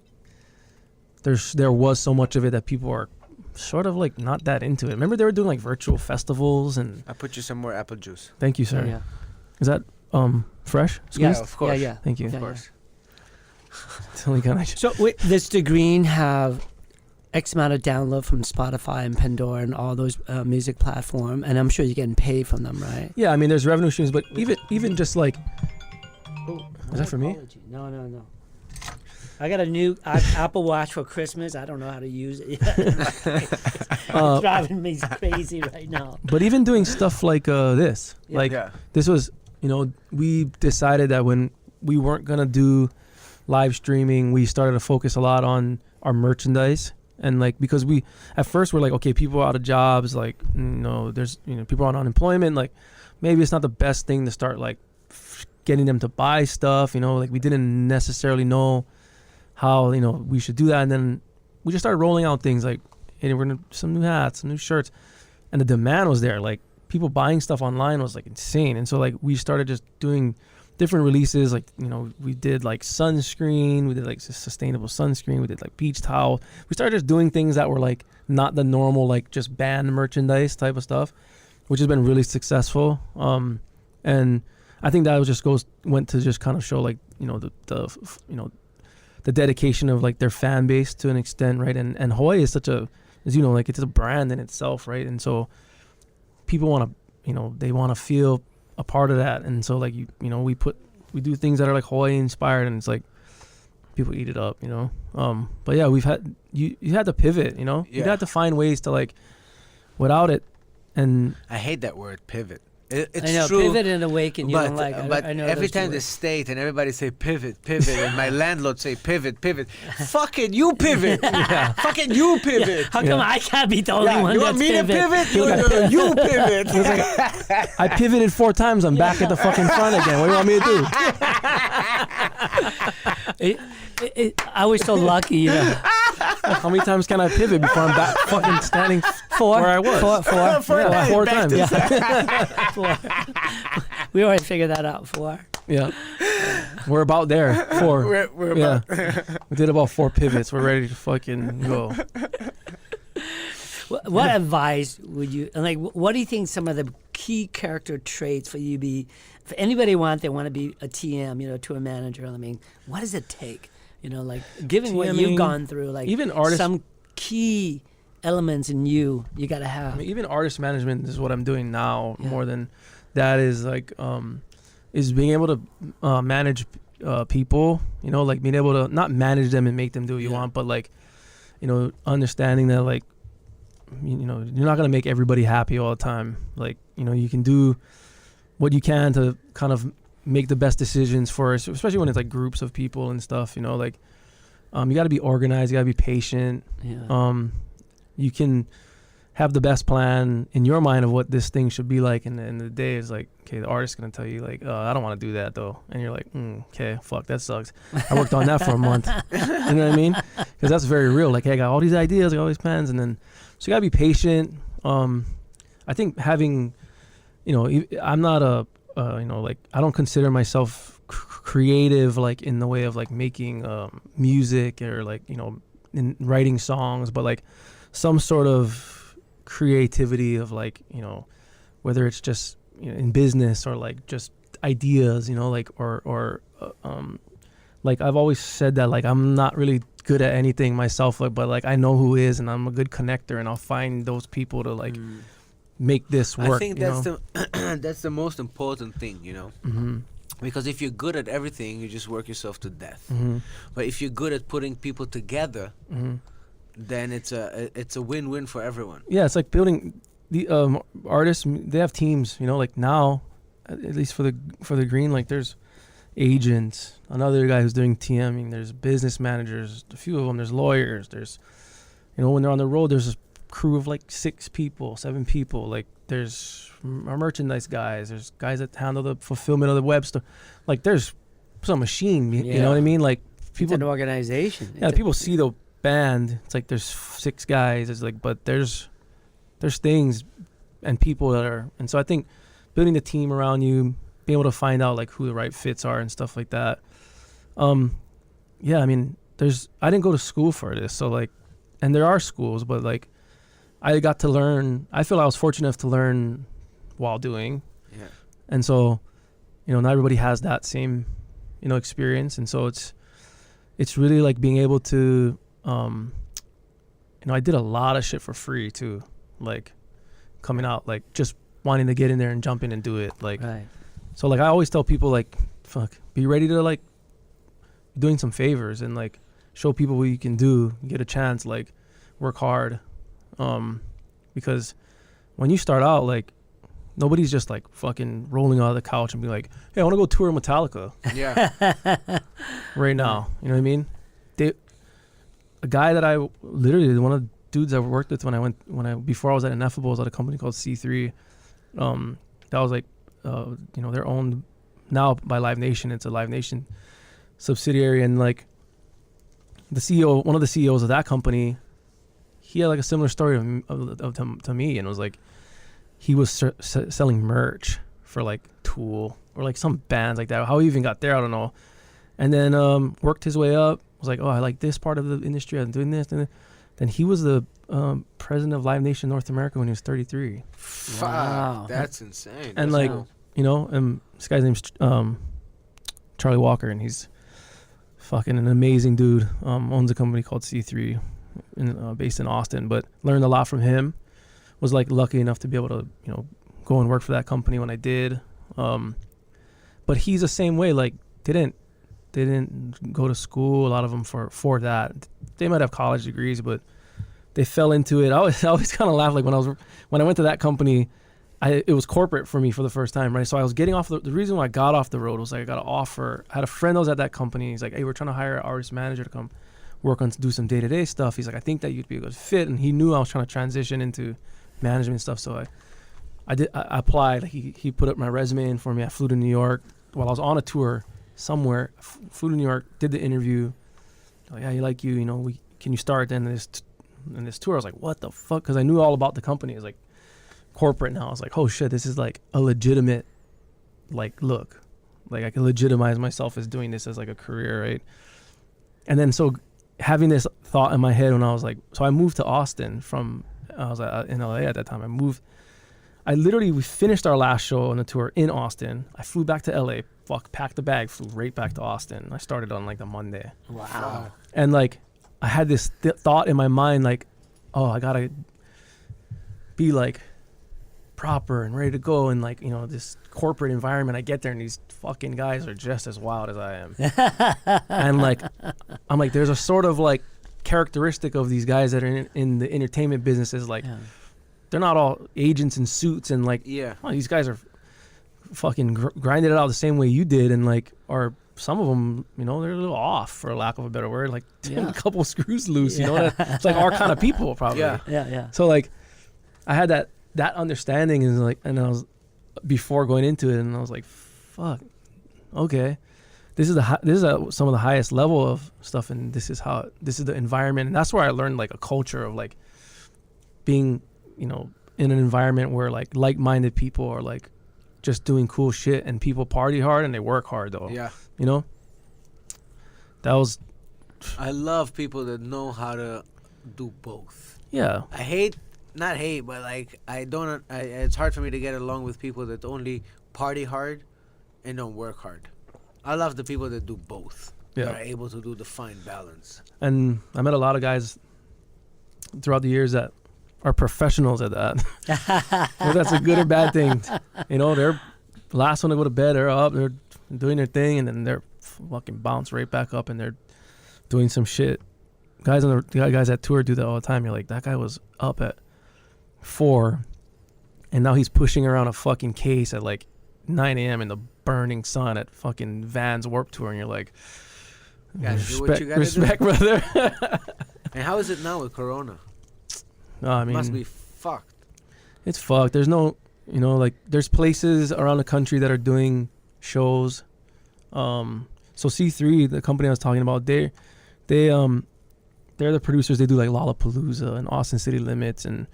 there was so much of it that people are sort of like not that into it. Remember they were doing like virtual festivals and. I put you some more apple juice. Thank you, sir. Yeah. Is that fresh? Yeah, Squeezed? of course. Yeah, yeah. Thank you. Yeah, Of course. It's only kind of. So wait, does the Green have X amount of download from Spotify and Pandora and all those music platform, and I'm sure you're getting paid from them, right? Yeah, I mean, there's revenue streams, but even just like. Is that for me? No. I got a new Apple Watch for Christmas. I don't know how to use it yet. It's driving me crazy right now. But even doing stuff like this, Yeah. like Yeah. this was, you know, we decided that when we weren't gonna do live streaming, we started to focus a lot on our merchandise. And like, because we at first we're like, okay, people are out of jobs, like, you know, there's, you know, people are on unemployment, like maybe it's not the best thing to start like getting them to buy stuff, you know, like we didn't necessarily know how, you know, we should do that. And then we just started rolling out things like, hey, we're gonna some new hats, some new shirts, and the demand was there. Like, people buying stuff online was like insane. And so like we started just doing different releases. Like, you know, we did like sunscreen, we did like sustainable sunscreen, we did like beach towel. We started just doing things that were like not the normal like just band merchandise type of stuff, which has been really successful. And I think that went to just kind of show like, you know, the dedication of like their fan base to an extent, right? And Hawaii is as you know, like it's a brand in itself, right? And so people want to, you know, they want to feel a part of that. And so like, you know, we do things that are like Hawaii inspired, and it's like people eat it up, you know? But yeah, you had to pivot, you know? You had to find ways to like, without it. And I hate that word, pivot. It's I know, true, pivot and awaken. You don't like. But I know every those two time the words. state and everybody say pivot, and my landlord say pivot. Fucking you pivot. Fucking you pivot. How come I can't be the only one you that's want me to pivot? You pivot. I pivoted 4 times. I'm back at the fucking front again. What do you want me to do? I was so lucky, you know. How many times can I pivot before I'm back fucking standing 4 where I was? 4 times. Yeah. 4. We already figured that out. 4. Yeah. We're about there. 4. We're yeah. about. We did about 4 pivots. We're ready to fucking go. What advice would you like? What do you think some of the key character traits for you be? For anybody they want to be a TM, you know, to a manager. I mean, what does it take? You know, like given what you've gone through, like even artists, some key elements in you got to have. I mean, even artist management is what I'm doing now more than that is like is being able to manage people, you know, like being able to not manage them and make them do what you want, but like, you know, understanding that like, you know, you're not going to make everybody happy all the time. Like, you know, you can do what you can to kind of make the best decisions for us, especially when it's like groups of people and stuff, you know, like you got to be organized, you got to be patient. You can have the best plan in your mind of what this thing should be like, and the end of the day is like, okay, the artist's gonna tell you like, I don't want to do that though, and you're like, okay, fuck, that sucks. I worked on that for a month. You know what I mean? Because that's very real. Like, hey, I got all these ideas, I got all these plans, and then so you gotta be patient. I think having, you know, I'm not you know, like I don't consider myself creative, like in the way of like making music or like, you know, in writing songs, but like some sort of creativity of like, you know, whether it's just, you know, in business or like just ideas, you know, like or like I've always said that like I'm not really good at anything myself, like, but like I know who is, and I'm a good connector, and I'll find those people to like make this work. I think that's that's the most important thing, you know. Because if you're good at everything, you just work yourself to death. But if you're good at putting people together, then it's a win-win for everyone. Yeah, it's like building the artists. They have teams, you know. Like now, at least for the green, like there's agents, another guy who's doing TMing. There's business managers, a few of them. There's lawyers. There's, you know, when they're on the road, there's a crew of like 6 people, 7 people. Like there's our merchandise guys. There's guys that handle the fulfillment of the web store. Like there's some machine. You know what I mean? Like people. It's an organization. Yeah, people see the band. It's like there's 6 guys. It's like, but there's things and people that are. And so I think building the team around you, being able to find out like who the right fits are and stuff like that. Yeah, I mean, I didn't go to school for this, so like, and there are schools, but like, I got to learn. I feel I was fortunate enough to learn while doing. Yeah. And so, you know, not everybody has that same, you know, experience, and so it's really like being able to, you know, I did a lot of shit for free too, like coming out, like just wanting to get in there and jump in and do it, like. Right. So like I always tell people like, fuck, be ready to like doing some favors and like show people what you can do. You get a chance, like work hard, because when you start out, like nobody's just like fucking rolling out of the couch and be like, hey, I want to go tour Metallica. Yeah. Right now, you know what I mean? A guy that I literally, one of the dudes I worked with before I was at Ineffable, I was at a company called C3. That was like, you know, they're owned now by Live Nation. It's a Live Nation subsidiary, and like the CEO, one of the CEOs of that company, he had like a similar story to me, and it was like, he was selling merch for like Tool or like some bands like that. How he even got there, I don't know. And then worked his way up. Was like, oh, I like this part of the industry. I'm doing this. And then he was the president of Live Nation North America when he was 33. Wow, that's insane. And like, you know, this guy's name's Charlie Walker, and he's fucking an amazing dude. Owns a company called C3, based in Austin. But learned a lot from him. Was like lucky enough to be able to, you know, go and work for that company when I did. But he's the same way. Like, didn't go to school. A lot of them for that. They might have college degrees, but they fell into it. I always kind of laugh, like when I went to that company, it was corporate for me for the first time, right? So I was getting off the reason why I got off the road was like I got an offer. I had a friend that was at that company. He's like, hey, we're trying to hire an artist manager to come work on do some day-to-day stuff. He's like, I think that you'd be a good fit, and he knew I was trying to transition into management stuff. So I applied. He put up my resume in for me. I flew to New York while I was on a tour somewhere. Flew to New York, did the interview. Like, yeah, he like you, you know, can you start then in this tour? I was like, what the fuck? Because I knew all about the company. It's like corporate now. I was like, oh shit, this is like a legitimate like look. Like I can legitimize myself as doing this as like a career, right? And then so having this thought in my head when I was like, so I moved to Austin from, I was in LA at that time. We finished our last show on the tour in Austin. I flew back to LA, packed the bag, flew right back to Austin. I started on like the Monday. Wow. And like, I had this thought in my mind, like, oh, I gotta be like proper and ready to go. And like, you know, this corporate environment, I get there and these fucking guys are just as wild as I am. And like, I'm like, there's a sort of like characteristic of these guys that are in the entertainment business is like, they're not all agents in suits and like, oh, these guys are fucking grinded it out the same way you did. And like, or some of them, you know, they're a little off for lack of a better word, like a couple screws loose, you know, it's like our kind of people probably. Yeah. So like I had that understanding and like, and I was before going into it and I was like, fuck, okay. This is some of the highest level of stuff. And this is the environment. And that's where I learned like a culture of like being, you know, in an environment where like-minded people are like just doing cool shit and people party hard and they work hard though. Yeah. You know? I love people that know how to do both. Yeah. Not hate, but like it's hard for me to get along with people that only party hard and don't work hard. I love the people that do both. Yeah. That are able to do the fine balance. And I met a lot of guys throughout the years that are professionals at that. Whether that's a good or bad thing. You know, they're the last one to go to bed, they're up, they're doing their thing, and then they're fucking bounce right back up and they're doing some shit. Guys at tour do that all the time. You're like, that guy was up at 4 and now he's pushing around a fucking case at like 9 a.m. in the burning sun at fucking Vans Warped Tour, and you're like, respect, brother. And how is it now with Corona? I mean, must be fucked. It's fucked. There's no, you know, like there's places around the country that are doing shows. So C3, the company I was talking about, they're the producers. They do like Lollapalooza and Austin City Limits and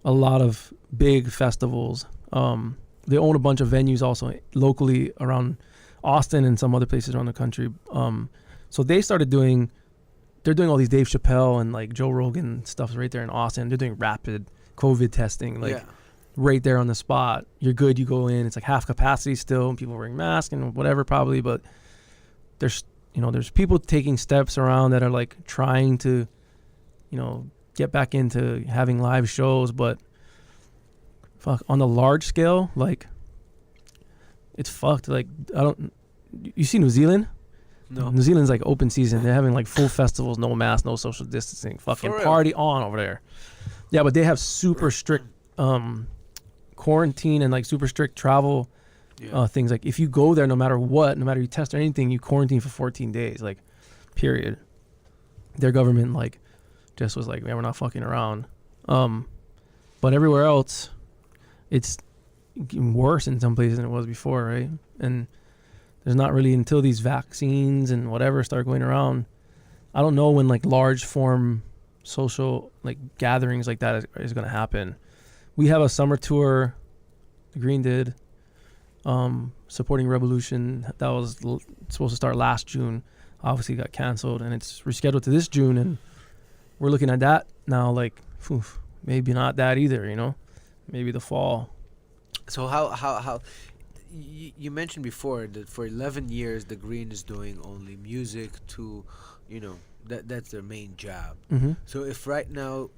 a lot of big festivals. They own a bunch of venues also locally around Austin and some other places around the country. So they're doing all these Dave Chappelle and like Joe Rogan stuff right there in Austin. They're doing rapid COVID testing, right there on the spot. You're good, you go in. It's like half capacity still, and people wearing masks and whatever probably, but there's people taking steps around that are like trying to, you know, get back into having live shows, but fuck, on the large scale, like it's fucked. Like you see New Zealand? No. New Zealand's like open season. They're having like full festivals, no mask, no social distancing, fucking party on over there. Yeah, but they have super strict quarantine and like super strict travel things. Like if you go there, no matter you test or anything, you quarantine for 14 days, like period. Their government like just was like, man, we're not fucking around. But everywhere else, it's worse in some places than it was before, right? And there's not really until these vaccines and whatever start going around. I don't know when like large form social like gatherings like that is going to happen. we have a summer tour. The Green did, supporting Revolution. That was supposed to start last June. Obviously got canceled, and it's rescheduled to this June, and we're looking at that now. Like, maybe not that either. You know, maybe the fall. So how you mentioned before that for 11 years the Green is doing only music to, you know, that's their main job. Mm-hmm. So if right now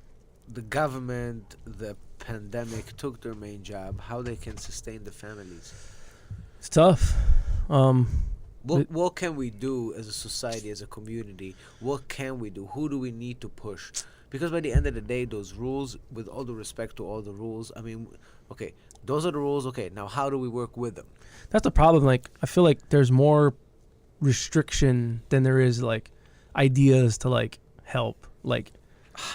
the government, the pandemic took their main job, how they can sustain the families? It's tough. What can we do as a society, as a community? What can we do? Who do we need to push? Because by the end of the day, those rules, with all the respect to all the rules, I mean, okay, those are the rules. Okay, now how do we work with them? That's the problem. Like, I feel like there's more restriction than there is like ideas to like help, like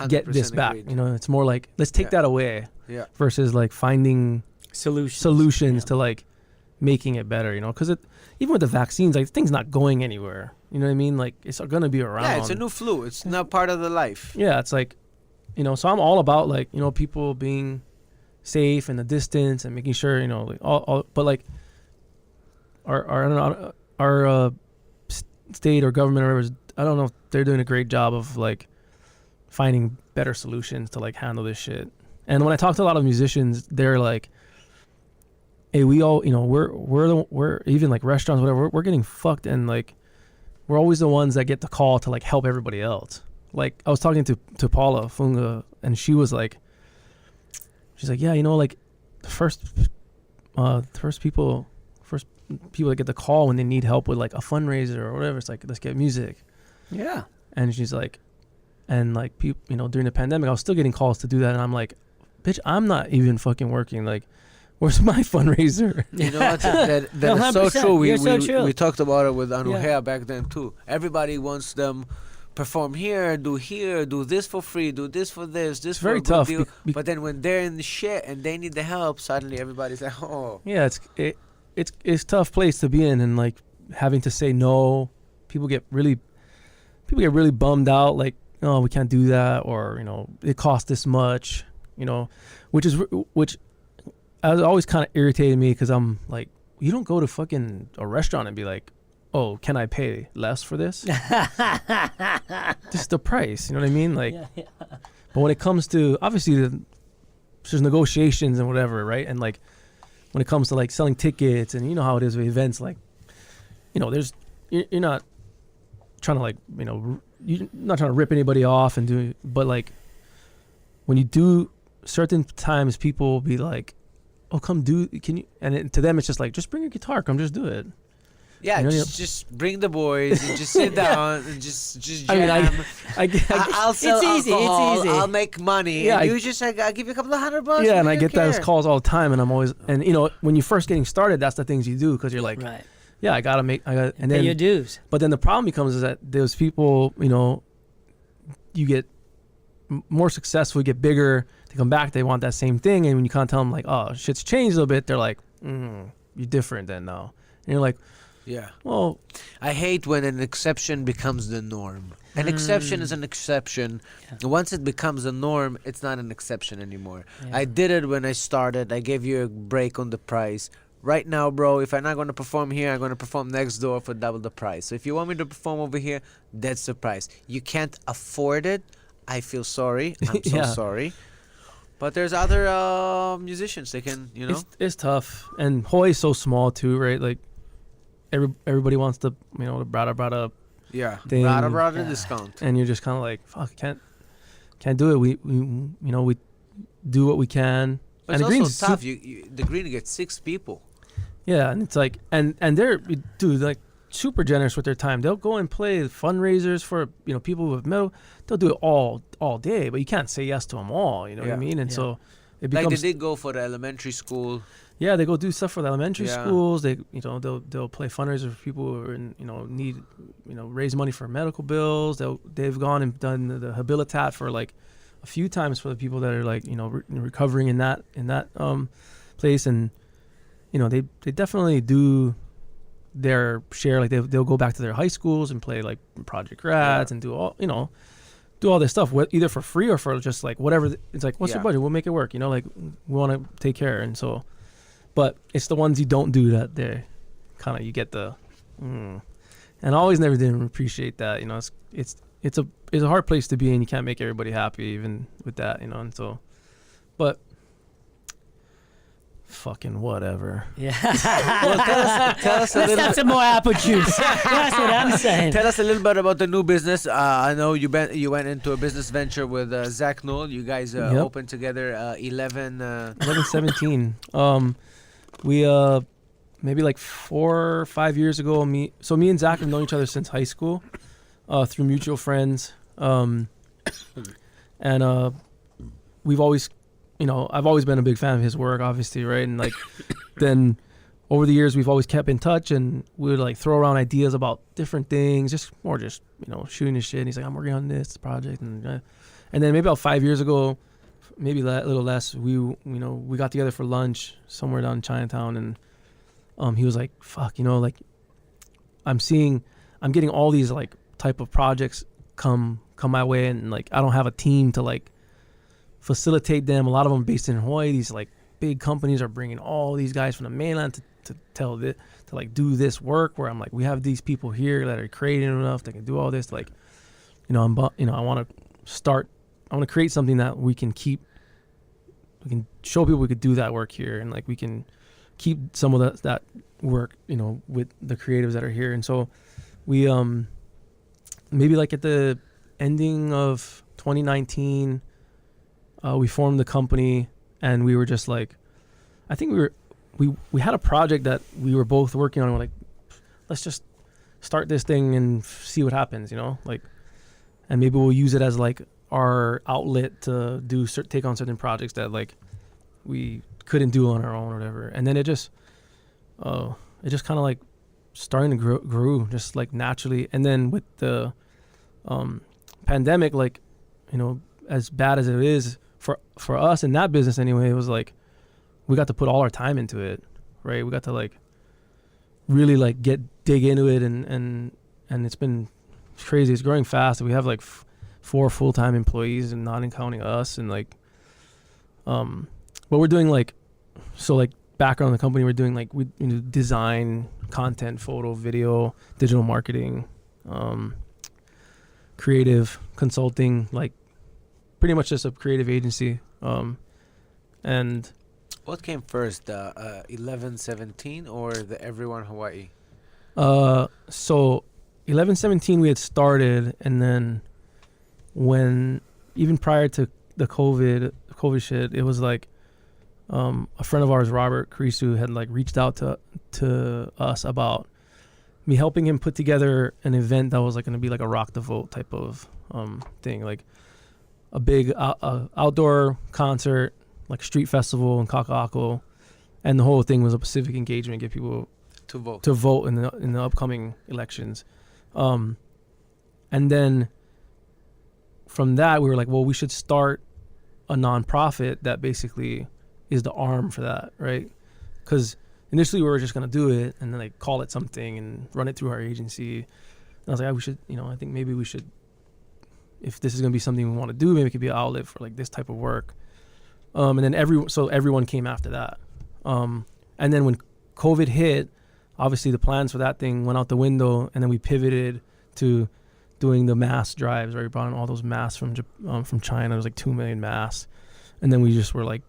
get this back. agreed. You know, it's more like let's take Yeah. that away Yeah. versus like finding solutions Yeah. to like making it better. You know, because even with the vaccines, like things not going anywhere. You know what I mean? Like it's gonna be around. Yeah, it's a new flu. It's not part of the life. Yeah, it's like, you know, so I'm all about like, you know, people being safe and the distance and making sure, you know, like all but like our state or government or whatever, I don't know if they're doing a great job of like finding better solutions to like handle this shit. And when I talk to a lot of musicians, they're like, hey, we all, you know, we're even like restaurants, whatever, we're getting fucked, and like we're always the ones that get the call to like help everybody else. Like I was talking to Paula Funga, and she was like, she's like, yeah, you know, like the first people that get the call when they need help with like a fundraiser or whatever, it's like, let's get music. Yeah. And she's like, and like people, you know, during the pandemic, I was still getting calls to do that, and I'm like, bitch, I'm not even fucking working. Like, where's my fundraiser? You know what? That No, is so 100%. true. You're so true. We talked about it with Anuhea Yeah. back then too. Everybody wants them perform here, do this for free, do this for this for very a good tough deal. be- But then when they're in the shit and they need the help, suddenly everybody's like, oh. Yeah, it's a tough place to be in, and like having to say no, people get really bummed out, like, oh, we can't do that, or, you know, it costs this much, you know, which always kind of irritated me, because I'm like, you don't go to fucking a restaurant and be like, oh, can I pay less for this? Just the price, you know what I mean? Like, Yeah. but when it comes to, obviously, there's negotiations and whatever, right? And like, when it comes to like selling tickets, and you know how it is with events, like, you know, you're not trying to like, you know, you're not trying to rip anybody off and do, but like, when you do certain times, people will be like, oh, can you, and to them, it's just like, just bring your guitar, come just do it. Yeah, You know, just bring the boys and just sit down and just jam. I mean, I'll sell It's easy, it's alcohol, easy. I'll make money. Yeah, and I- you just like, I'll give you a couple of $100. yeah, and we I don't get those care. calls all the time, and I'm always, and you know, when you're first getting started, that's the things you do, because you're like, Right. yeah, and Pay then your dues. but then the problem becomes is that those people, you know, you get more successful, you get bigger, they come back, they want that same thing, and when you kind of tell them like, oh, shit's changed a little bit, they're like, you're different then now, and you're like, Yeah. well, I hate when an exception becomes the norm. An exception is an exception. Yeah. Once it becomes a norm, it's not an exception anymore. Yeah. I did it when I started. I gave you a break on the price. Right now, bro, if I'm not going to perform here, I'm going to perform next door for double the price. So if you want me to perform over here, that's the price. You can't afford it. I feel sorry. I'm so Yeah. sorry. But there's other musicians. They can, you know. it's tough, and Hawaii's so small too, right? Like everybody wants to, you know, the brada Yeah. thing. Brother Yeah. discount. and you're just kind of like, fuck, can't do it. We you know, we do what we can. But And it's the also Green's tough. The Green gets 6 people. Yeah, and it's like, and they're, dude, like super generous with their time. They'll go and play fundraisers for, you know, people with metal. They'll do it all day, but you can't say yes to them all. You know what I Yeah. mean? And Yeah. so it Like they becomes, did go for the elementary school. yeah, they go do stuff for the elementary Yeah. schools. They, you know, they'll play fundraisers for people who are in, you know, need, you know, raise money for medical bills. They've gone and done the Habilitat for like a few times for the people that are like, you know, recovering in that place. And you know, they definitely do their share. Like they'll go back to their high schools and play like Project Rats and do all, you know, do all this stuff, either for free or for just like whatever. It's like, what's your Yeah. budget? We'll make it work. You know, like we want to take care. And so, but it's the ones you don't do that they kind of, you get the, and I always never didn't appreciate that. You know, it's a hard place to be, and you can't make everybody happy even with that. You know, and so, but fucking whatever. Yeah. Well, tell us a Let's little. have some more apple juice. That's what I'm saying. Tell us a little bit about the new business. I know you went into a business venture with Zach Knoll. You guys Yep. opened together 11. 11, 17. We maybe like 4 or 5 years ago. Me and Zach have known each other since high school, through mutual friends. And we've always, you know, I've always been a big fan of his work, obviously, right? And like, then over the years, we've always kept in touch, and we would like throw around ideas about different things, just you know, shooting his shit. And he's like, I'm working on this project, and then maybe about 5 years ago, maybe a little less, we got together for lunch somewhere down in Chinatown, and he was like, fuck, you know, like I'm getting all these like type of projects come my way, and like I don't have a team to like facilitate them. A lot of them based in Hawaii. These like big companies are bringing all these guys from the mainland to like do this work, where I'm like, we have these people here that are creative enough that can do all this. Like, you know, I want to create something that we can show people we could do that work here, and like we can keep some of that work, you know, with the creatives that are here. And so we maybe like at the ending of 2019, we formed the company, and we were just like, I think we had a project that we were both working on. We're like, let's just start this thing and see what happens, you know, like, and maybe we'll use it as like our outlet to take on certain projects that like we couldn't do on our own or whatever. And then it just kind of like starting to grew just like naturally. And then with the pandemic, like, you know, as bad as it is for us in that business anyway, it was like we got to put all our time into it, right? We got to like really like dig into it, and it's been crazy. It's growing fast. We have like 4 full-time employees, and not counting us, and like but we're doing like, so like background on the company, we're doing like, we design, content, photo, video, digital marketing, creative consulting, like pretty much just a creative agency. And What came first, 1117 or the Everyone Hawaii? so 1117 we had started, and then when, even prior to the COVID shit, it was like a friend of ours, Robert Karisu, had like reached out to us about me helping him put together an event that was like going to be like a rock the vote type of thing, like a big outdoor concert, like street festival in Kaka'ako, and the whole thing was a civic engagement, get people To vote. in the upcoming elections. And then from that, we were like, well, we should start a nonprofit that basically is the arm for that, right? Because initially we were just gonna do it and then like call it something and run it through our agency. And I was like, we should, I think maybe we should, if this is gonna be something we want to do, maybe it could be an outlet for like this type of work. And then everyone came after that. And then when COVID hit, obviously the plans for that thing went out the window, and then we pivoted to doing the mass drives, right? We brought in all those masks from China. It was like 2 million masks. And then we just were like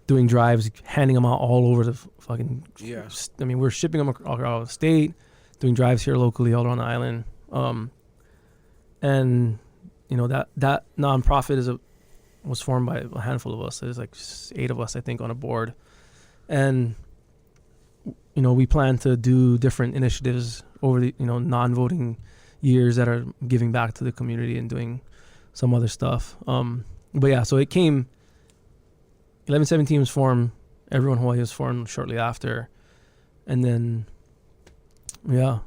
doing drives, handing them out all over the fucking, I mean, we're shipping them across the state, doing drives here locally all around the island. And that nonprofit was formed by a handful of us. There's like 8 of us, I think, on a board. And we plan to do different initiatives over the, non-voting years that are giving back to the community and doing some other stuff. But yeah, so it came, 1117 was formed, Everyone Hawaii was formed shortly after. And then, yeah,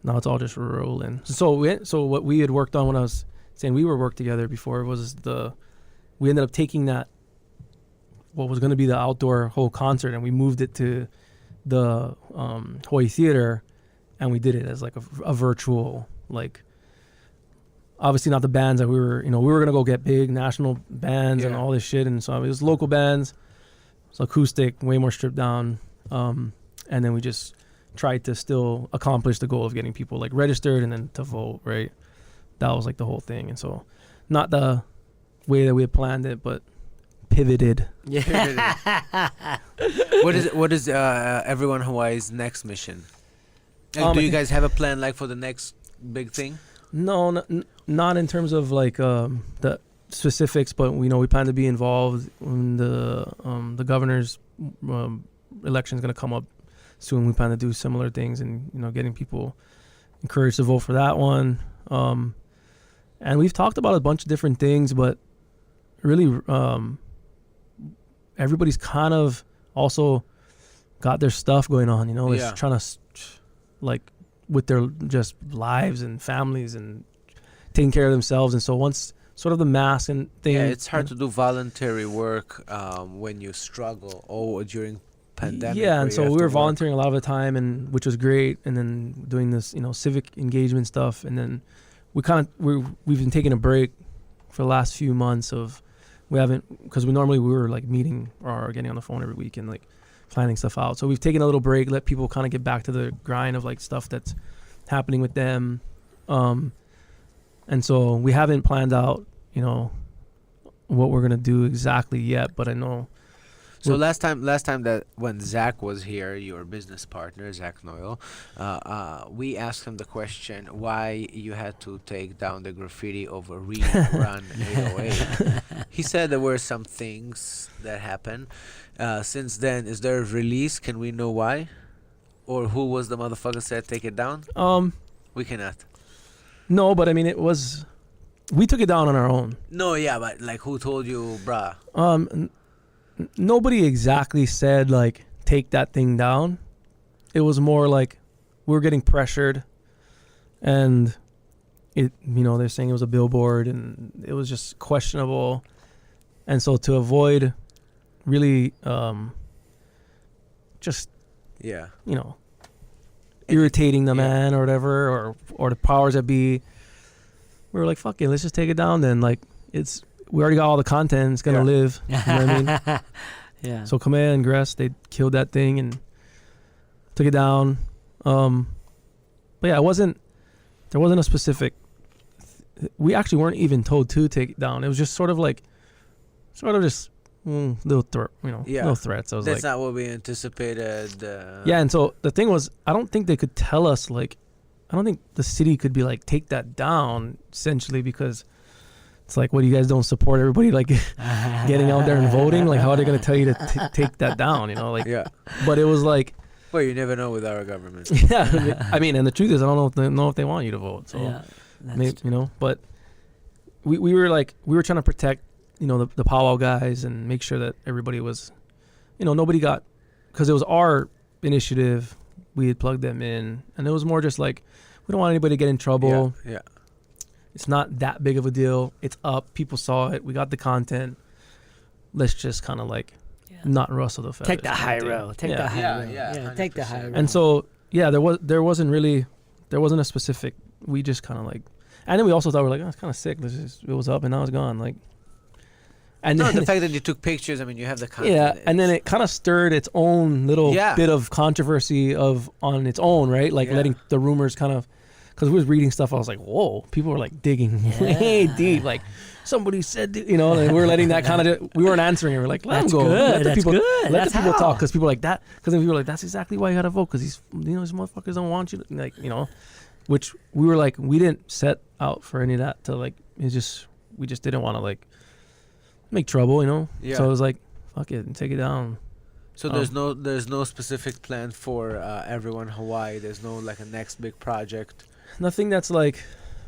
now it's all just rolling. So what we had worked on when I was saying we were worked together before was we ended up taking that, what was going to be the outdoor whole concert, and we moved it to the Hawaii Theater, and we did it as like a virtual, like obviously not the bands that we were gonna go get big national bands and Yeah. all this shit, and so it was local bands. It's acoustic, way more stripped down, and then we just tried to still accomplish the goal of getting people like registered and then to vote, right? That was like the whole thing, and so not the way that we had planned it, but pivoted. Yeah. What is everyone Hawaii's next mission? Like, do you guys have a plan like for the next big thing? No, not in terms of like the specifics, but we plan to be involved in the governor's election is going to come up soon. We plan to do similar things, and getting people encouraged to vote for that one. And we've talked about a bunch of different things, but really, everybody's kind of also got their stuff going on. They're Yeah. trying to like with their just lives and families and taking care of themselves, and so once sort of the mask and thing. Yeah, it's hard to do voluntary work when you struggle or during pandemic. Yeah, where and you so have we to were work. volunteering a lot of the time, and which was great. And then doing this, civic engagement stuff, and then we've been taking a break for the last few months of because we were like meeting or getting on the phone every week and like planning stuff out. So we've taken a little break, let people kind of get back to the grind of like stuff that's happening with them. And so we haven't planned out, what we're gonna do exactly yet, but I know. So last time that when Zach was here, your business partner, Zach Noyle, we asked him the question why you had to take down the graffiti over Run 808. He said there were some things that happened. Since then, is there a release? Can we know why? Or who was the motherfucker said take it down? We cannot. No, but I mean, we took it down on our own. No, yeah, but like who told you, bruh? Nobody exactly said like take that thing down. It was more like we were getting pressured, and they're saying it was a billboard and it was just questionable, and so to avoid really just Yeah. irritating the Yeah. man or whatever, or the powers that be, we were like, fuck it, let's just take it down then. Like we already got all the content, it's gonna Yeah. live. You know what I mean? Yeah. So Command and Gress, they killed that thing and took it down. But yeah, there wasn't a specific. We actually weren't even told to take it down. It was just sort of just little threats. I was That's like, not what we anticipated. yeah. And so the thing was, I don't think they could tell us like, I don't think the city could be like take that down essentially, because it's like, what, you guys don't support everybody like getting out there and voting? Like, how are they going to tell you to take that down? Like. Yeah. But it was like. Well, you never know with our government. Yeah, I mean, and the truth is, I don't know if they want you to vote. So, Yeah, maybe, but we were trying to protect, the powwow guys and make sure that everybody was, nobody got, because it was our initiative. We had plugged them in, and it was more just like, we don't want anybody to get in trouble. Yeah. It's not that big of a deal. It's up. People saw it. We got the content. Let's just kind of like not rustle the feathers. Take the high road. Take the high road. Yeah, take the high road. And so, yeah, there wasn't a specific. We just kind of like, and then we also thought, we're like, oh, it's kind of sick. It was up and now it's gone. Like, and No, then the fact that you took pictures, I mean, you have the content. yeah, and then it kind of stirred its own little bit of controversy on its own, right? Like letting the rumors kind of, because we was reading stuff, I was like, whoa, people were like digging way deep, like somebody said, and we were letting that kind of, we weren't answering it. We're like, let them go, let the people talk, because people are like that, because then people were like, that's exactly why you got to vote, because these motherfuckers don't want you to, like, which we were like, we didn't set out for any of that to like, we just didn't want to like make trouble, Yeah. So it was like, fuck it, and take it down. So there's no specific plan for everyone Hawaii. There's no like a next big project. Nothing that's like,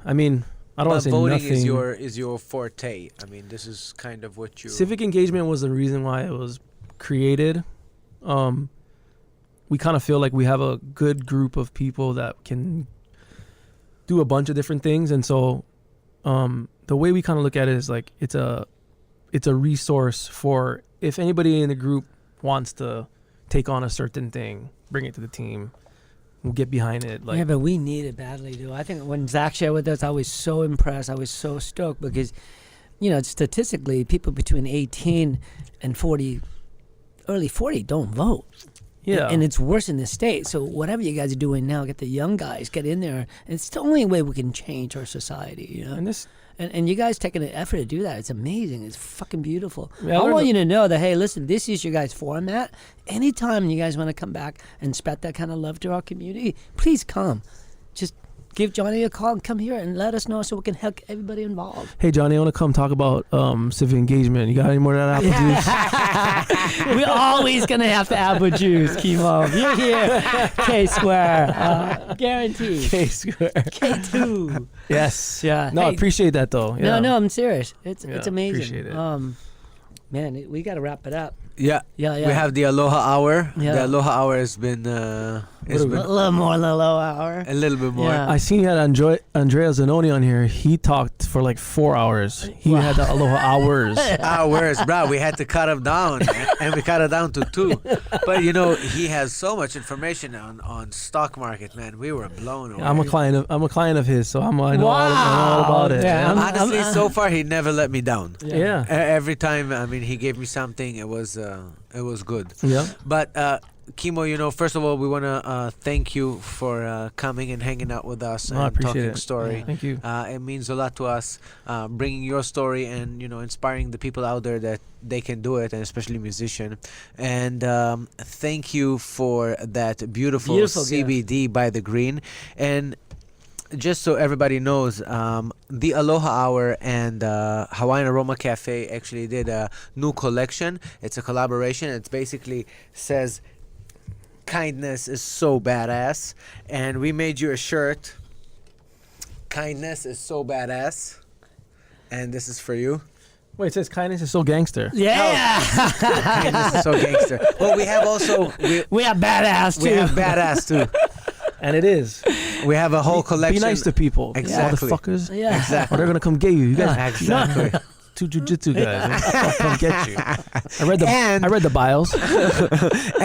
I mean, I don't want to say voting nothing. is your forte. I mean, this is kind of what you. Civic engagement was the reason why it was created. We kind of feel like we have a good group of people that can do a bunch of different things, and so the way we kind of look at it is like it's a resource for if anybody in the group wants to take on a certain thing, bring it to the team. we'll get behind it. Like, yeah, but we need it badly, dude. I think when Zach shared with us, I was so impressed. I was so stoked because, statistically, people between 18 and 40, early 40, don't vote. yeah, And it's worse in the state. So whatever you guys are doing now, get the young guys, get in there. And it's the only way we can change our society, and this. And you guys taking an effort to do that. It's amazing. It's fucking beautiful. Yeah, I want you to know that, hey, listen, this is your guys' format. Anytime you guys want to come back and spread that kind of love to our community, please come. Just give Johnny a call and come here and let us know so we can help everybody involved. Hey Johnny, I want to come talk about civic engagement. You got any more of that apple juice? We're always going to have the apple juice, Kimo. You're here. K-square. Guaranteed. K-square. K2. Yes. Yeah. No, I Hey, appreciate that though. Yeah. No, I'm serious. It's Yeah, amazing. appreciate it. Man, we got to wrap it up. Yeah. Yeah. We have the Aloha Hour. Yeah. The Aloha Hour has been, it's A been little more than a low hour. a little bit more. Yeah. I seen you had Andrea Zanoni on here. He talked for like 4 hours. He Wow. had the Aloha hours. Hours, bro. We had to cut him down, and we cut it down to 2. But he has so much information on stock market, man. We were blown away. I'm a client of his, so I know all about it. Yeah, Yeah. Honestly, so far he never let me down. Yeah. Every time, he gave me something. It was good. Yeah. But Kimo, first of all, we want to thank you for coming and hanging out with us No, I and appreciate talking it. story. Thank you. It means a lot to us, bringing your story and inspiring the people out there that they can do it, and especially musician. And thank you for that beautiful Beautiful CBD by the Green. And just so everybody knows, the Aloha Hour and Hawaiian Aroma Cafe actually did a new collection. It's a collaboration. It basically says, kindness is so badass. And we made you a shirt. Kindness is so badass. And this is for you. Wait, it says kindness is so gangster. Yeah. Kindness is so gangster. Well, we have also... We have badass, too. We have badass, too. And it is. We have a whole collection. Be nice to people. Exactly. Motherfuckers. Yeah. Exactly. Or they're going to come get you. You guys Exactly. two jujitsu guys. They'll come get you. I read the bios.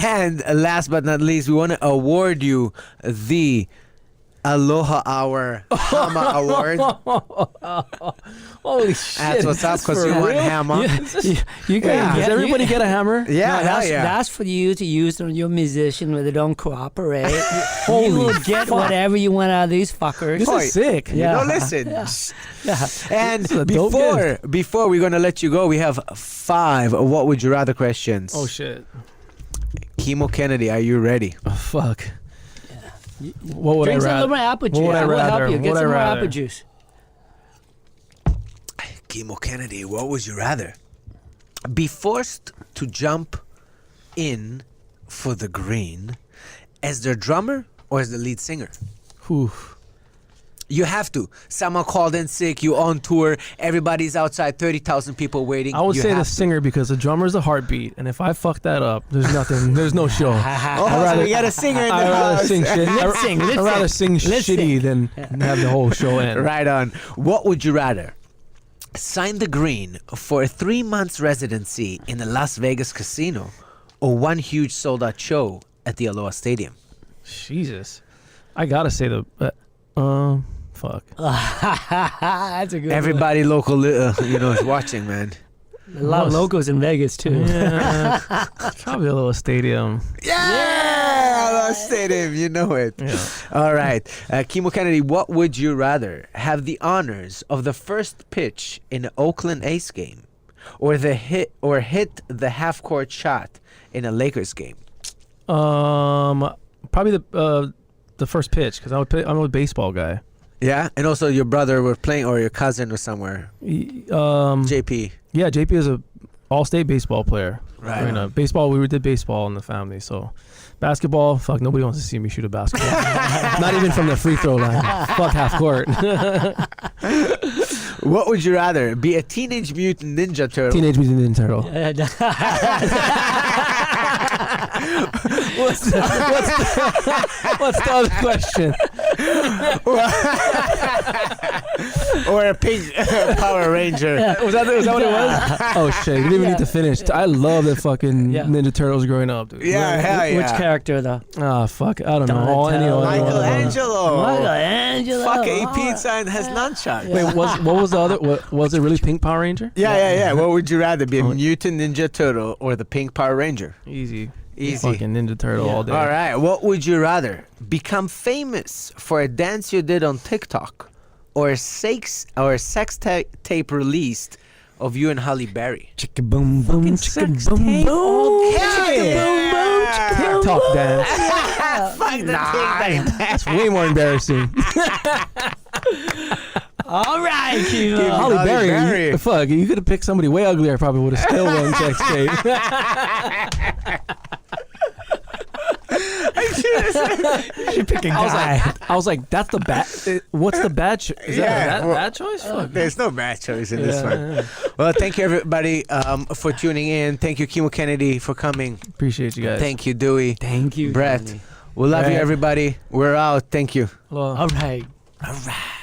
And last but not least, we want to award you the Aloha Hour Hama Award. Holy shit. That's what's up, because For you won real? hammer. You can Yeah. Does everybody get a hammer? Yeah, No, hell yeah. that's for you to use on your musician when they don't cooperate. You Holy will get fuck. whatever you want out of these fuckers. This is sick. Yeah. Listen. Yeah. And This is a dope before we're going to let you go, we have 5 what would you rather questions. Oh shit. Kimo Kennedy, are you ready? Oh, fuck. What would Drink I some rather? more apple juice. What would I We'll rather? help you. Get What some I more rather? apple juice. Kimo Kennedy, what would you rather? Be forced to jump in for the Green as their drummer or as the lead singer? Whew. You have to. Someone called in sick, you on tour, everybody's outside, 30,000 people waiting. I would You say the have to. singer because the drummer's the heartbeat, and if I fuck that up, there's nothing. There's no show. Oh, so we got a singer in the I'd rather house. sing shit. Let's sing. I'd rather sing Let's shitty than have the whole show end. Right on. What would you rather? Sign the Green for a 3 months residency in the Las Vegas casino or one huge sold out show at the Aloha Stadium? Jesus, I gotta say the. Fuck. That's a good Everybody local, is watching, man. one. A lot of locals in Vegas, too. Yeah, probably a little stadium. Yeah, Aloha Stadium, you know it. Yeah. All right. Kimo Kennedy, what would you rather? Have the honors of the first pitch in an Oakland A's game or hit the half-court shot in a Lakers game? Probably the first pitch because I'm a baseball guy. Yeah, and also your brother were playing, or your cousin or somewhere. JP. Yeah, JP is a all-state baseball player. Right. I mean, baseball. We did baseball in the family. So, basketball. Fuck, nobody wants to see me shoot a basketball. Not even from the free throw line. Fuck half court. What would you rather? Be a Teenage Mutant Ninja Turtle? Teenage Mutant Ninja Turtle. What's the other question? or a pink Power Ranger. Was that what it was? Oh shit! We didn't even need to finish. I love the fucking Ninja Turtles growing up, dude. Yeah, hell yeah. Which character though? Ah, fuck. I don't know. Donatello. Michelangelo. Michelangelo. Fuck, he eat pizza and has nunchucks. Wait, what was the other? Was it really Pink Power Ranger? Yeah. What would you rather be, a mutant Ninja Turtle or the pink Power Ranger? Easy. Easy. Fucking Ninja Turtle all day. All right. What would you rather? Become famous for a dance you did on TikTok, or a sex tape released of you and Halle Berry? Chicka boom boom, chicka boom boom. Hell yeah! TikTok dance. Fuck that. That's way more embarrassing. All right, Kimo. Halle Halle Berry. Berry. Fuck, you could have picked somebody way uglier. I probably would have still won sex tape. You pick a guy. I was like, that's the bad. What's the bad? Is that bad choice? Fuck. There's no bad choice in this one. Yeah. Well, thank you everybody for tuning in. Thank you, Kimo Kennedy, for coming. Appreciate you guys. Thank you, Dewey. Thank you, Brett. Johnny. We love you, Brett. everybody. We're out. Thank you. Aloha. All right. All right.